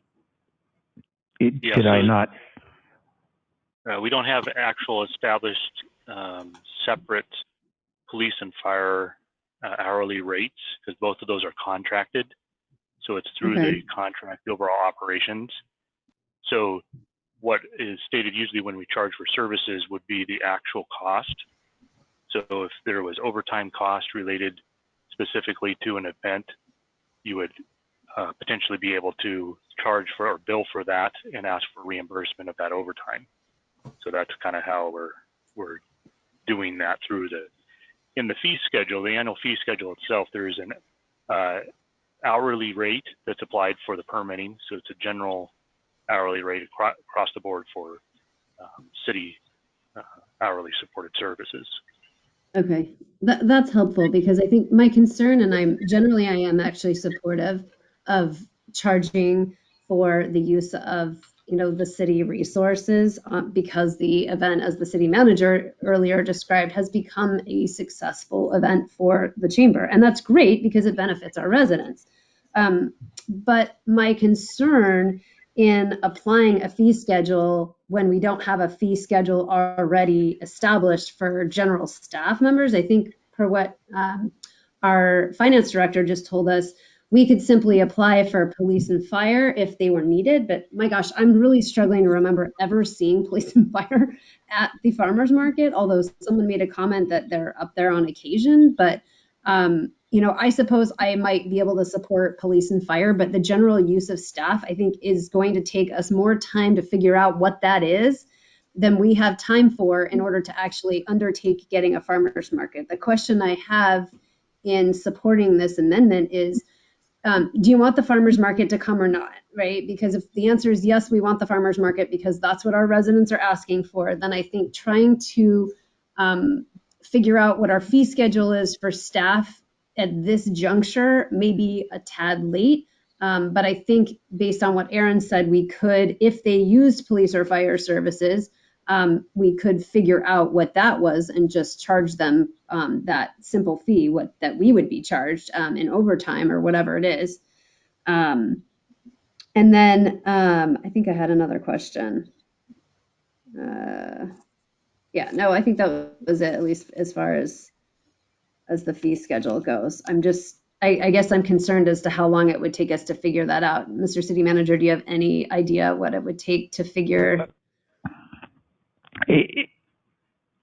did I not? We don't have actual established separate police and fire hourly rates, because both of those are contracted. So it's through the contract, the overall operations. So what is stated usually when we charge for services would be the actual cost. So if there was overtime cost related specifically to an event, you would potentially be able to charge for or bill for that and ask for reimbursement of that overtime. So that's kind of how we're doing that through in the fee schedule, the annual fee schedule itself. There is an hourly rate that's applied for the permitting. So it's a general hourly rate across the board for city hourly supported services. Okay, that's helpful, because I think my concern, and I am actually supportive of charging for the use of the city resources, because the event, as the city manager earlier described, has become a successful event for the chamber, and that's great because it benefits our residents. But my concern in applying a fee schedule when we don't have a fee schedule already established for general staff members, I think per what our finance director just told us, we could simply apply for police and fire if they were needed. But my gosh, I'm really struggling to remember ever seeing police and fire at the farmers market, although someone made a comment that they're up there on occasion. But I suppose I might be able to support police and fire, but the general use of staff, I think, is going to take us more time to figure out what that is than we have time for in order to actually undertake getting a farmers market. The question I have in supporting this amendment is, do you want the farmers market to come or not, right? Because if the answer is yes, we want the farmers market because that's what our residents are asking for, then I think trying to figure out what our fee schedule is for staff at this juncture may be a tad late. But I think based on what Aaron said, we could, if they used police or fire services, we could figure out what that was and just charge them that simple fee, that we would be charged in overtime or whatever it is. And then I think I had another question. Yeah, no, I think that was it, at least as far as the fee schedule goes. I guess I'm concerned as to how long it would take us to figure that out. Mr. City Manager, do you have any idea what it would take to figure?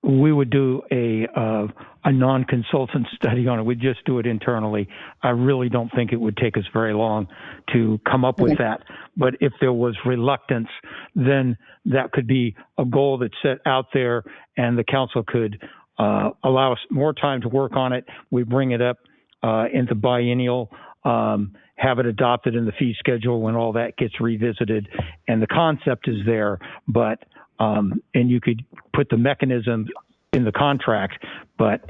We would do a non-consultant study on it. We'd just do it internally. I really don't think it would take us very long to come up with that. But if there was reluctance, then that could be a goal that's set out there, and the council could allow us more time to work on it. We bring it up into biennial, have it adopted in the fee schedule when all that gets revisited, and the concept is there, but and you could put the mechanism in the contract, but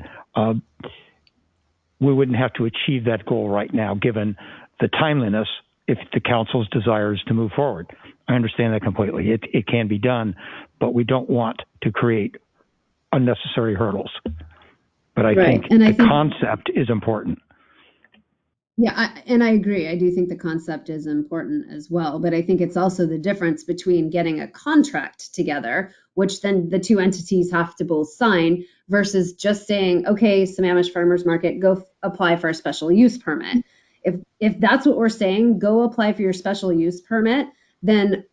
we wouldn't have to achieve that goal right now, given the timeliness if the council's desire is to move forward. I understand that completely. It can be done, but we don't want to create unnecessary hurdles. But I think the concept is important. Yeah, I agree. I do think the concept is important as well, but I think it's also the difference between getting a contract together, which then the two entities have to both sign, versus just saying, okay, Sammamish Farmers Market, go apply for a special use permit. If that's what we're saying, go apply for your special use permit, then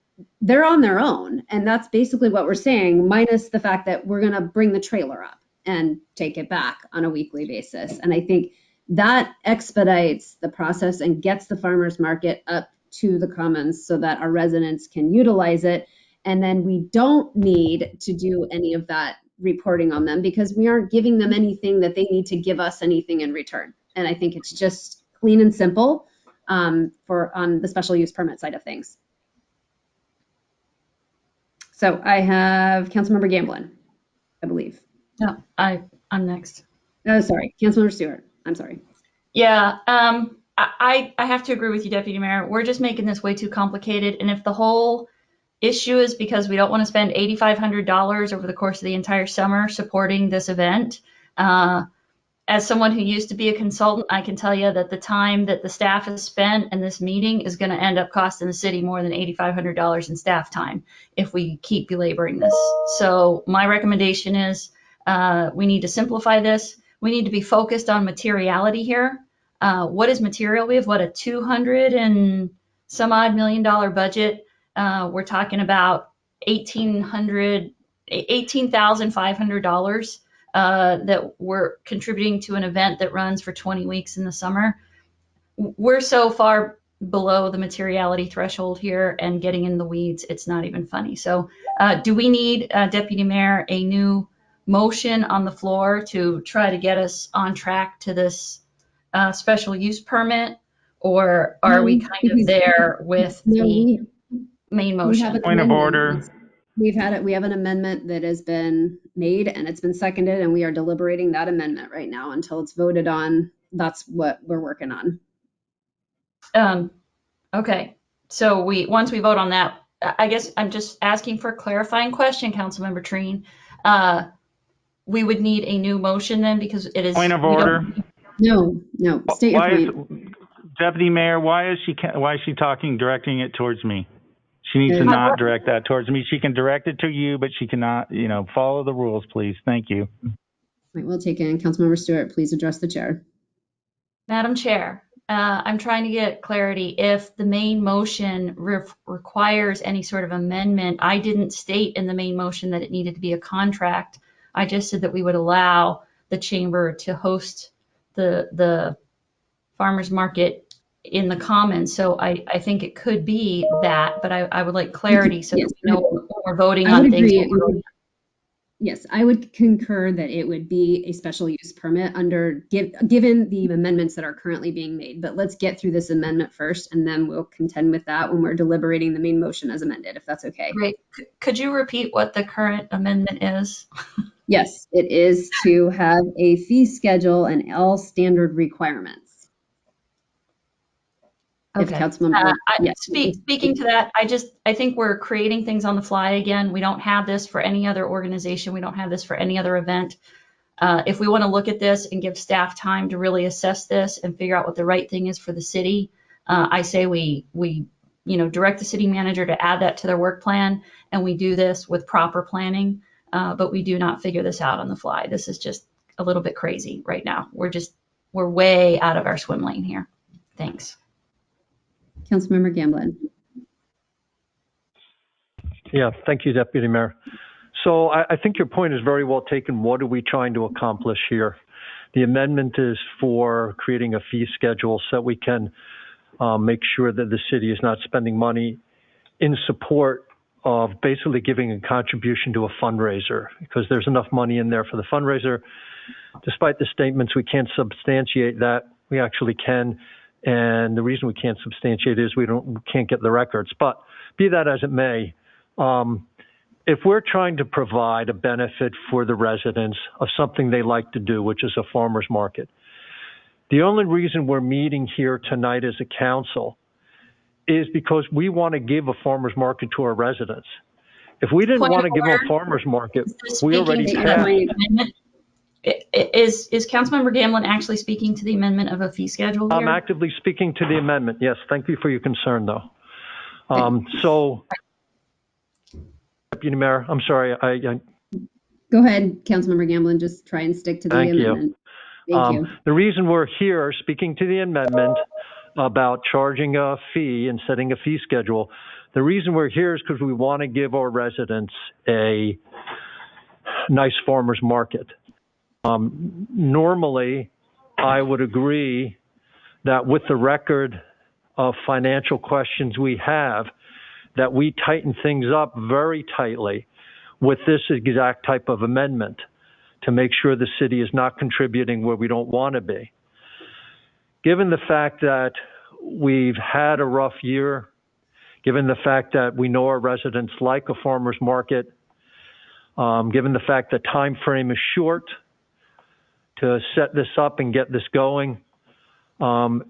they're on their own. And that's basically what we're saying, minus the fact that we're going to bring the trailer up and take it back on a weekly basis. And I think that expedites the process and gets the farmers market up to the commons so that our residents can utilize it. And then we don't need to do any of that reporting on them, because we aren't giving them anything that they need to give us anything in return. And I think it's just clean and simple on the special use permit side of things. So I have Councilmember Gamblin, I believe. No, I'm next. Oh, sorry, Councilmember Stewart. I'm sorry. Yeah, I have to agree with you, Deputy Mayor. We're just making this way too complicated. And if the whole issue is because we don't want to spend $8,500 over the course of the entire summer supporting this event, as someone who used to be a consultant, I can tell you that the time that the staff has spent in this meeting is going to end up costing the city more than $8,500 in staff time if we keep belaboring this. So my recommendation is we need to simplify this. We need to be focused on materiality here. What is material? We have a $200 and some odd million budget. We're talking about $18,500 that we're contributing to an event that runs for 20 weeks in the summer. We're so far below the materiality threshold here and getting in the weeds, it's not even funny. So do we need, Deputy Mayor, a new motion on the floor to try to get us on track to this special use permit, or are we kind of there with the main motion? Point of order. We have an amendment that has been made and it's been seconded, and we are deliberating that amendment right now until it's voted on. That's what we're working on. Okay, so once we vote on that, I guess I'm just asking for a clarifying question, Councilmember Treen. We would need a new motion then, because it is. Point of order. No, state your point. Deputy Mayor, why is she directing it towards me? She needs to not direct that towards me. She can direct it to you, but she cannot, follow the rules, please. Thank you. Right, we'll take in. Councilmember Stewart, please address the chair. Madam Chair, I'm trying to get clarity. If the main motion requires any sort of amendment, I didn't state in the main motion that it needed to be a contract. I just said that we would allow the chamber to host the farmers market in the commons. So I think it could be that, but I would like clarity so that we know when we're voting on things. Yes, I would concur that it would be a special use permit given the amendments that are currently being made. But let's get through this amendment first, and then we'll contend with that when we're deliberating the main motion as amended, if that's okay. Great. Could you repeat what the current amendment is? Yes, it is to have a fee schedule and all standard requirements. If Okay. Councilmember, yes. Speaking to that, I think we're creating things on the fly again. We don't have this for any other organization. We don't have this for any other event. If we want to look at this and give staff time to really assess this and figure out what the right thing is for the city, I say we direct the city manager to add that to their work plan, and we do this with proper planning. But we do not figure this out on the fly. This is just a little bit crazy right now. We're way out of our swim lane here. Thanks. Councilmember Gamblin. Yeah, thank you, Deputy Mayor. So I think your point is very well taken. What are we trying to accomplish here? The amendment is for creating a fee schedule so that we can make sure that the city is not spending money in support of basically giving a contribution to a fundraiser, because there's enough money in there for the fundraiser. Despite the statements, we can't substantiate that. We actually can. And the reason we can't substantiate is we can't get the records. But be that as it may, if we're trying to provide a benefit for the residents of something they like to do, which is a farmer's market, the only reason we're meeting here tonight as a council is because we want to give a farmer's market to our residents. If we didn't want to give them a farmer's market, we already passed. Is Councilmember Gamblin actually speaking to the amendment of a fee schedule here? I'm actively speaking to the amendment. Yes, thank you for your concern, though. So, Deputy Mayor, I'm sorry. Go ahead, Councilmember Gamblin. Just try and stick to the amendment. Thank you. The reason we're here speaking to the amendment about charging a fee and setting a fee schedule, the reason we're here is because we want to give our residents a nice farmer's market. Normally, I would agree that with the record of financial questions we have, that we tighten things up very tightly with this exact type of amendment to make sure the city is not contributing where we don't want to be. Given the fact that we've had a rough year, given the fact that we know our residents like a farmer's market, given the fact that time frame is short to set this up and get this going, and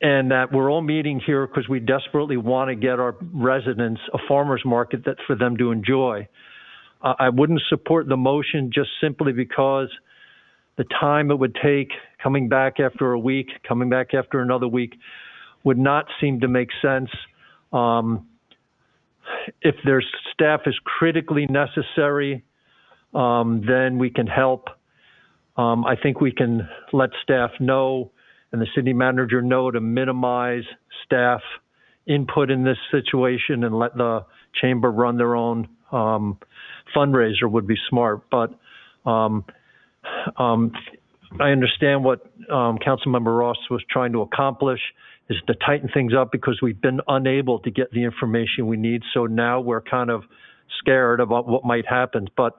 that we're all meeting here because we desperately want to get our residents a farmer's market that's for them to enjoy. I wouldn't support the motion just simply because the time it would take coming back after a week, coming back after another week would not seem to make sense. If their staff is critically necessary, then we can help. I think we can let staff know and the city manager know to minimize staff input in this situation and let the chamber run their own fundraiser would be smart. But I understand what Councilmember Ross was trying to accomplish is to tighten things up because we've been unable to get the information we need. So now we're kind of scared about what might happen. But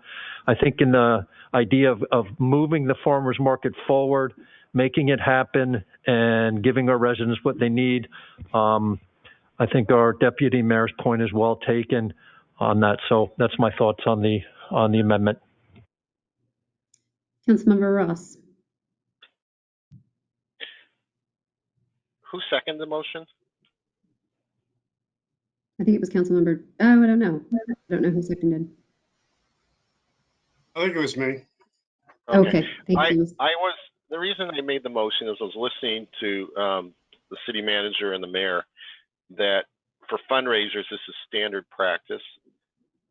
I think in the idea of moving the farmers market forward, making it happen and giving our residents what they need, I think our deputy mayor's point is well taken on that. So that's my thoughts on the amendment. Councilmember Ross. Who seconded the motion? I think it was Councilmember. Oh, I don't know. I don't know who seconded. I think it was me. Okay. Thank you. The reason I made the motion is I was listening to the city manager and the mayor that for fundraisers, this is standard practice.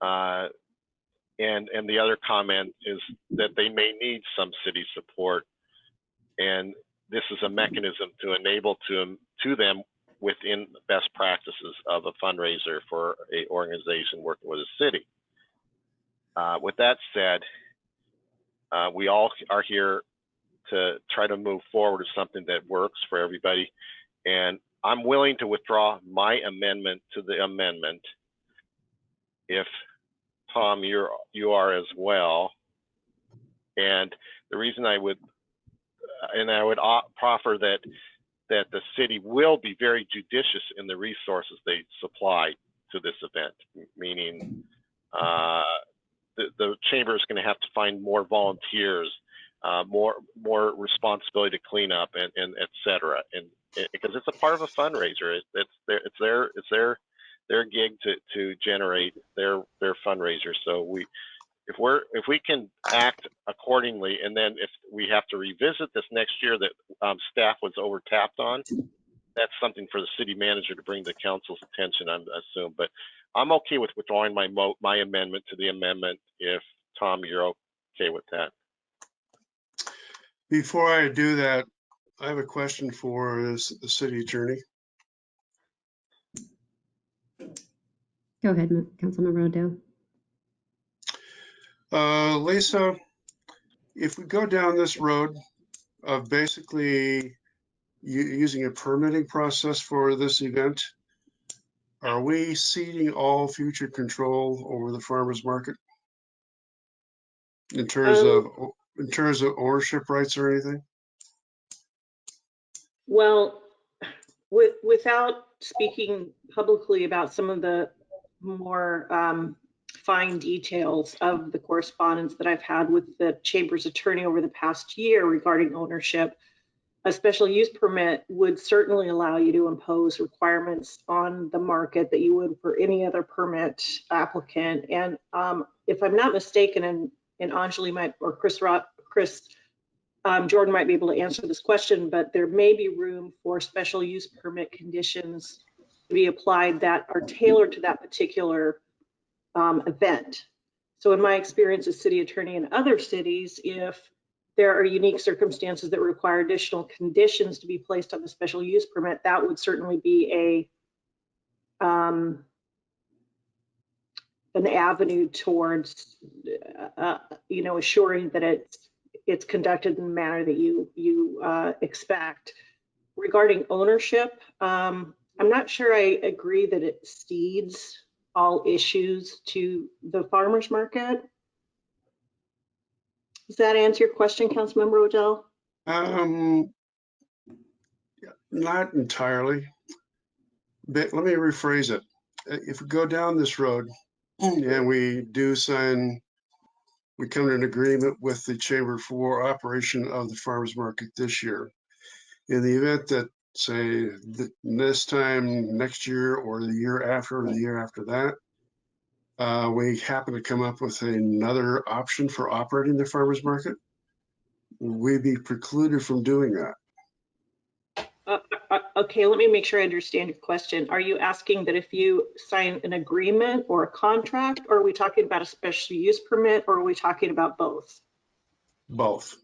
And the other comment is that they may need some city support. And this is a mechanism to enable to them within best practices of a fundraiser for an organization working with a city. With that said, we all are here to try to move forward with something that works for everybody. And I'm willing to withdraw my amendment to the amendment if, Tom, you are as well. And the reason I would proffer that the city will be very judicious in the resources they supply to this event, meaning the chamber is going to have to find more volunteers, more responsibility to clean up and et cetera. And because it's a part of a fundraiser. It's their gig to generate their fundraiser. So if we can act accordingly, and then if we have to revisit this next year that staff was overtapped on, that's something for the city manager to bring to council's attention, I assume. But I'm okay with withdrawing my amendment to the amendment if, Tom, you're okay with that. Before I do that, I have a question for the city attorney. Go ahead, Councilmember O'Dell. Lisa, if we go down this road of basically using a permitting process for this event, are we ceding all future control over the farmers market in terms of ownership rights or anything? Well, without speaking publicly about some of the more fine details of the correspondence that I've had with the Chamber's attorney over the past year regarding ownership, a special use permit would certainly allow you to impose requirements on the market that you would for any other permit applicant. And if I'm not mistaken, and Anjali might, or Chris Jordan might be able to answer this question, but there may be room for special use permit conditions to be applied that are tailored to that particular event. So in my experience as city attorney in other cities, if there are unique circumstances that require additional conditions to be placed on the special use permit, that would certainly be an avenue towards assuring that it's conducted in the manner that you expect. Regarding ownership, I'm not sure I agree that it cedes all issues to the farmers market. Does that answer your question, Councilmember O'Dell? Not entirely, but let me rephrase it. If we go down this road and we come to an agreement with the Chamber for operation of the farmers market this year, in the event that, say, this time next year or the year after or the year after that, we happen to come up with another option for operating the farmers market, we'd be precluded from doing that. Okay, let me make sure I understand your question. Are you asking that if you sign an agreement or a contract, or are we talking about a special use permit, or are we talking about both? Both.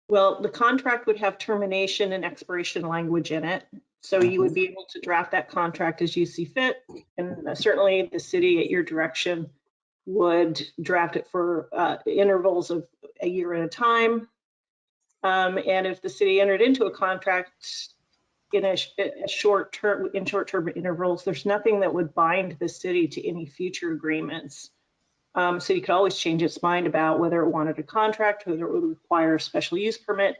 Well, the contract would have termination and expiration language in it. So you would be able to draft that contract as you see fit. And certainly the city at your direction would draft it for intervals of a year at a time. And if the city entered into a contract in a short-term intervals, there's nothing that would bind the city to any future agreements. City could always change its mind about whether it wanted a contract, whether it would require a special use permit.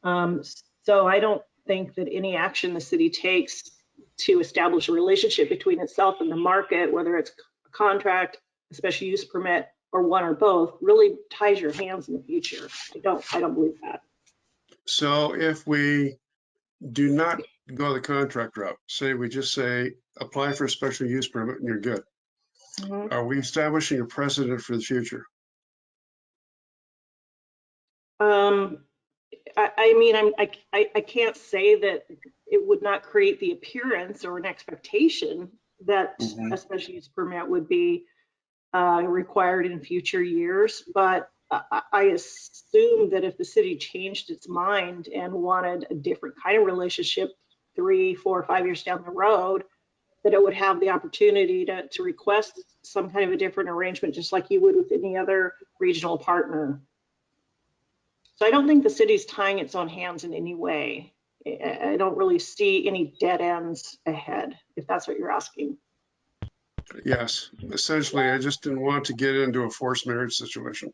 So I don't think that any action the city takes to establish a relationship between itself and the market, whether it's a contract, a special use permit, or one or both, really ties your hands in the future. I don't believe that. So if we do not go the contract route, we just say apply for a special use permit and you're good. Are we establishing a precedent for the future? I mean, I can't say that it would not create the appearance or an expectation that a special use permit would be required in future years, but I assume that if the city changed its mind and wanted a different kind of relationship 3, 4, 5 years down the road, that it would have the opportunity to request some kind of a different arrangement, just like you would with any other regional partner. So I don't think the city's tying its own hands in any way. I don't really see any dead ends ahead, if that's what you're asking. Yes, essentially, I just didn't want to get into a forced marriage situation.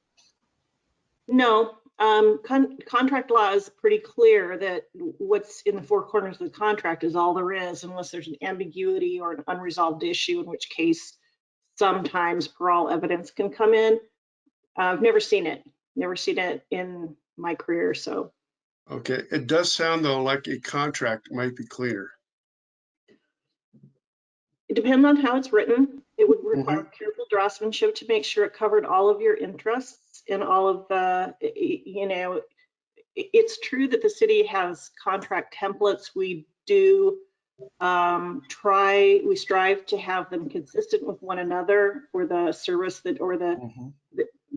No, contract law is pretty clear that what's in the four corners of the contract is all there is, unless there's an ambiguity or an unresolved issue, in which case sometimes parole evidence can come in. I've never seen it in my career, so Okay, it does sound though like a contract might be cleaner. It depends on how it's written. It would require careful draftsmanship to make sure it covered all of your interests and all of the, you know, it's true that the city has contract templates. We do we strive to have them consistent with one another for the service that, or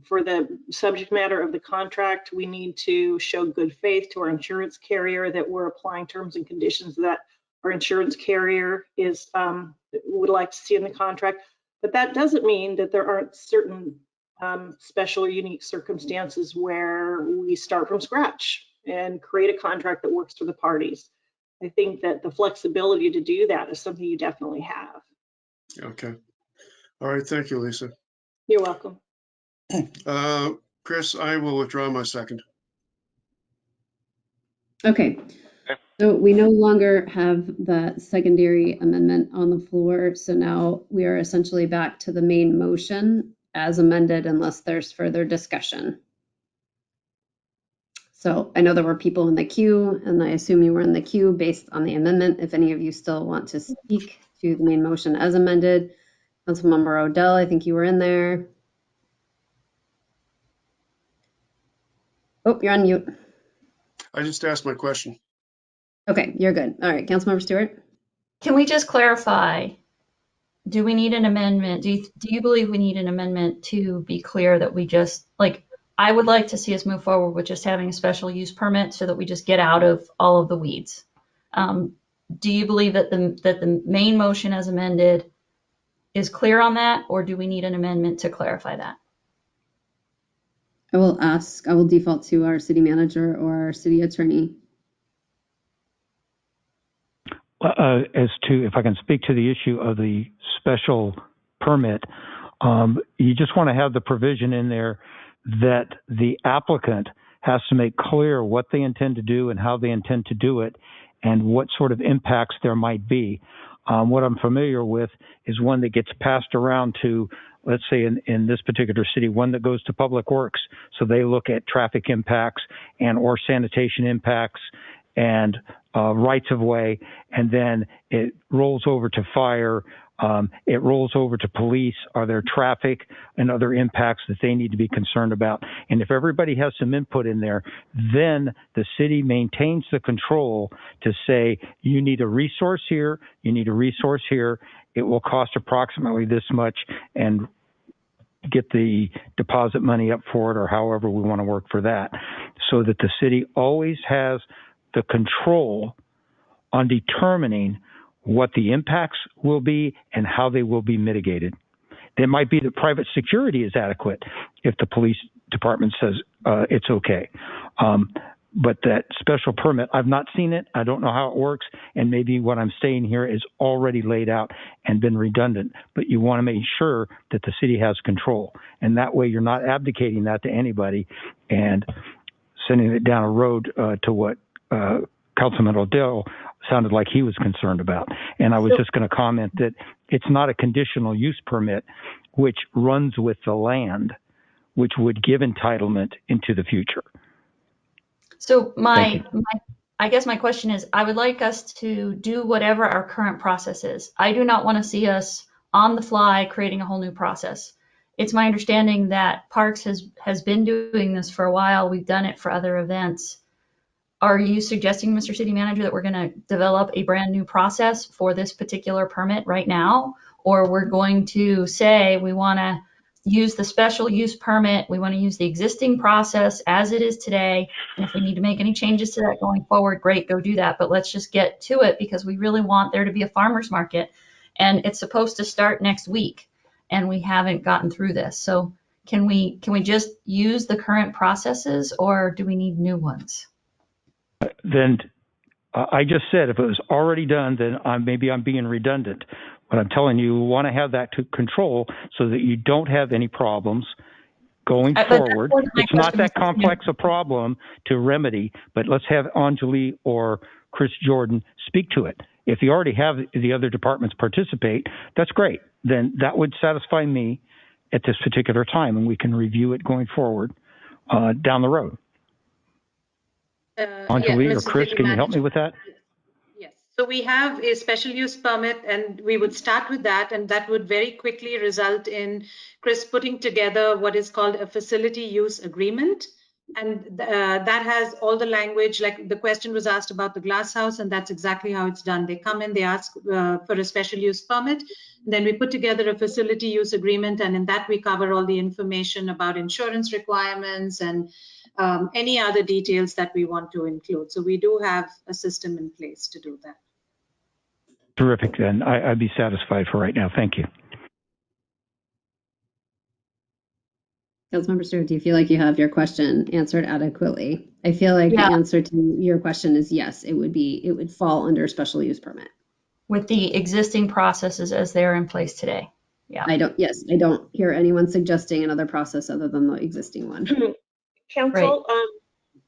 for the subject matter of the contract. We need to show good faith to our insurance carrier that we're applying terms and conditions that our insurance carrier is would like to see in the contract. But that doesn't mean that there aren't certain special or unique circumstances where we start from scratch and create a contract that works for the parties. I think that the flexibility to do that is something you definitely have. Okay. All right. Thank you, Lisa. You're welcome. Chris, I will withdraw my second. Okay. So we no longer have that secondary amendment on the floor. So now we are essentially back to the main motion as amended unless there's further discussion. So I know there were people in the queue, and I assume you were in the queue based on the amendment. If any of you still want to speak to the main motion as amended, Councilmember Odell, I think you were in there. Oh, you're on mute. I just asked my question. Okay, you're good. All right, Councilmember Stewart. Can we just clarify? Do we need an amendment? Do you believe we need an amendment to be clear that we just, like, I would like to see us move forward with just having a special use permit so that we just get out of all of the weeds. Do you believe that the main motion as amended is clear on that, or do we need an amendment to clarify that? I will default to our city manager or our city attorney. As to, if I can speak to the issue of the special permit, you just want to have the provision in there that the applicant has to make clear what they intend to do and how they intend to do it and what sort of impacts there might be. What I'm familiar with is one that gets passed around to, let's say in this particular city, one that goes to Public Works. So they look at traffic impacts and or sanitation impacts and rights of way, and then it rolls over to fire, it rolls over to police. Are there traffic and other impacts that they need to be concerned about? And if everybody has some input in there, then the city maintains the control to say, you need a resource here, you need a resource here, it will cost approximately this much, and get the deposit money up for it, or however we want to work for that, so that the city always has the control on determining what the impacts will be and how they will be mitigated. It might be that private security is adequate if the police department says it's okay. But that special permit, I've not seen it. I don't know how it works. And maybe what I'm saying here is already laid out and been redundant. But you want to make sure that the city has control. And that way you're not abdicating that to anybody and sending it down a road to what Councilman Odell sounded like he was concerned about. And I was just going to comment that it's not a conditional use permit, which runs with the land, which would give entitlement into the future. So I guess my question is, I would like us to do whatever our current process is. I do not want to see us on the fly creating a whole new process. It's my understanding that Parks has been doing this for a while. We've done it for other events. Are you suggesting, Mr. City Manager, that we're going to develop a brand new process for this particular permit right now? Or we're going to say we want to use the special use permit, we want to use the existing process as it is today, and if we need to make any changes to that going forward, great, go do that. But let's just get to it, because we really want there to be a farmer's market, and it's supposed to start next week, and we haven't gotten through this. So can we just use the current processes, or do we need new ones? Then I just said, if it was already done, then maybe I'm being redundant. But I'm telling you, we want to have that to control so that you don't have any problems going forward. It's not that complex a problem to remedy, but let's have Anjali or Chris Jordan speak to it. If you already have the other departments participate, that's great. Then that would satisfy me at this particular time, and we can review it going forward down the road. Anjali or Mr. Chris, City can you help me Manager. with that? Yes. So we have a special use permit, and we would start with that, and that would very quickly result in Chris putting together what is called a facility use agreement. And that has all the language, like the question was asked about the glass house, and that's exactly how it's done. They come in, they ask for a special use permit, then we put together a facility use agreement, and in that we cover all the information about insurance requirements and any other details that we want to include. So we do have a system in place to do that. Terrific, then. I'd be satisfied for right now. Thank you. Councilmember Stewart, do you feel like you have your question answered adequately? I feel like the answer to your question is yes, it would fall under a special use permit. With the existing processes as they're in place today. Yeah. I don't hear anyone suggesting another process other than the existing one. Council,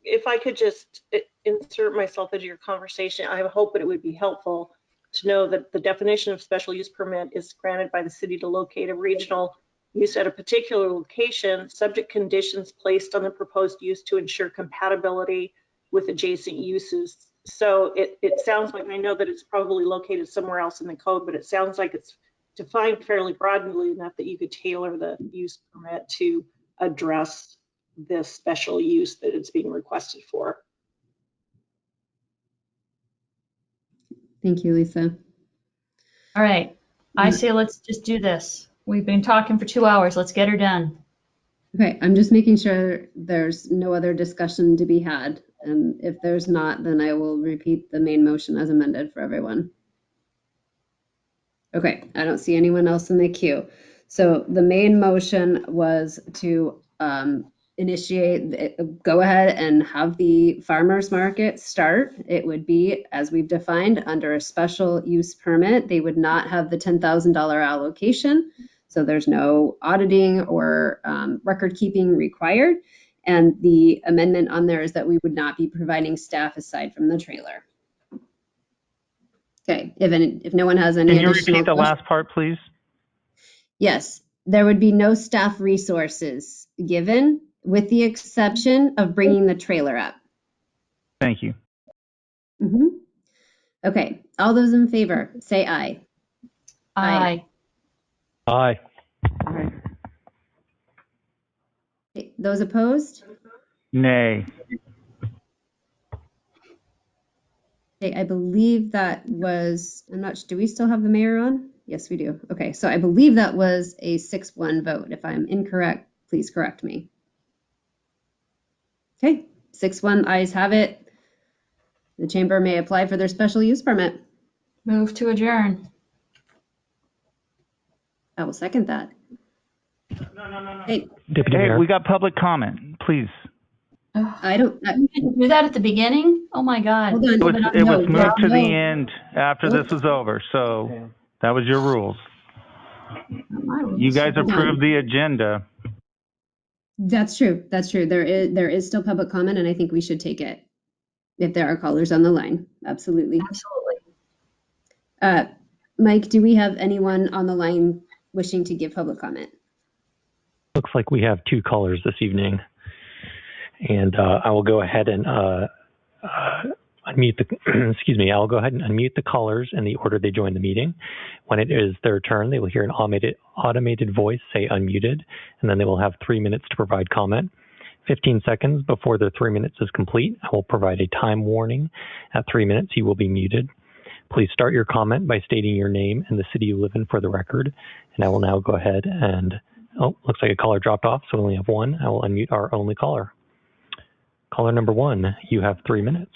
if I could just insert myself into your conversation, I hope that it would be helpful to know that the definition of special use permit is granted by the city to locate a regional use at a particular location, subject conditions placed on the proposed use to ensure compatibility with adjacent uses. So it sounds like, I know that it's probably located somewhere else in the code, but it sounds like it's defined fairly broadly enough that you could tailor the use permit to address this special use that it's being requested for. Thank you, Lisa. All right. I say let's just do this. We've been talking for 2 hours. Let's get her done. Okay, I'm just making sure there's no other discussion to be had. And if there's not, then I will repeat the main motion as amended for everyone. Okay, I don't see anyone else in the queue. So the main motion was to go ahead and have the farmers market start. It would be, as we've defined, under a special use permit. They would not have the $10,000 allocation. So there's no auditing or record keeping required. And the amendment on there is that we would not be providing staff aside from the trailer. Okay, if no one has any additional questions. Can you repeat the last part, please? Yes, there would be no staff resources given, with the exception of bringing the trailer up. Thank you. Okay, all those in favor, say aye. Aye. Aye. Okay, those opposed? Nay. Okay, I believe that was, do we still have the mayor on? Yes, we do. Okay, so I believe that was a 6-1 vote. If I'm incorrect, please correct me. Okay, 6-1, ayes have it. The chamber may apply for their special use permit. Move to adjourn. I will second that. No. Hey, Deputy Mayor. We got public comment, please. I don't. You didn't do that at the beginning? Oh my God. Hold on. It was moved to the end after this was over, so that was your rules. You guys approved the agenda. That's true. That's true. There is still public comment, and I think we should take it if there are callers on the line. Absolutely. Absolutely. Mike, do we have anyone on the line wishing to give public comment? Looks like we have 2 callers this evening. And I will go ahead and unmute the, excuse me, I'll go ahead and unmute the callers in the order they join the meeting. When it is their turn, they will hear an automated voice say unmuted, and then they will have 3 minutes to provide comment. 15 seconds before their 3 minutes is complete, I will provide a time warning. At 3 minutes, you will be muted. Please start your comment by stating your name and the city you live in for the record. And I will now go ahead and, looks like a caller dropped off, so we only have one. I will unmute our only caller. Caller number 1, you have 3 minutes.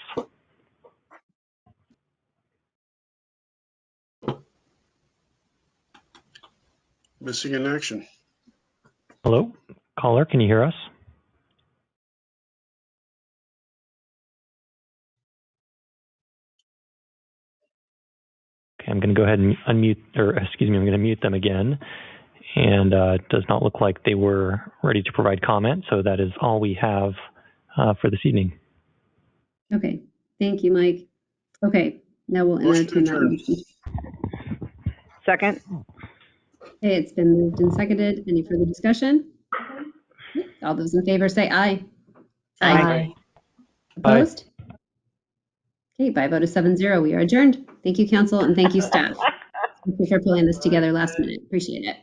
Missing in action. Hello, caller, can you hear us? Okay, I'm going to go ahead and unmute, I'm going to mute them again. And it does not look like they were ready to provide comment, so that is all we have for this evening. Okay, thank you, Mike. Okay, now we'll entertain that motion. Second. Okay, it's been moved and seconded. Any further discussion? All those in favor say aye. Aye. Opposed? Okay, by a vote of 7-0, we are adjourned. Thank you, council, and thank you, staff. Thank you for pulling this together last minute. Appreciate it.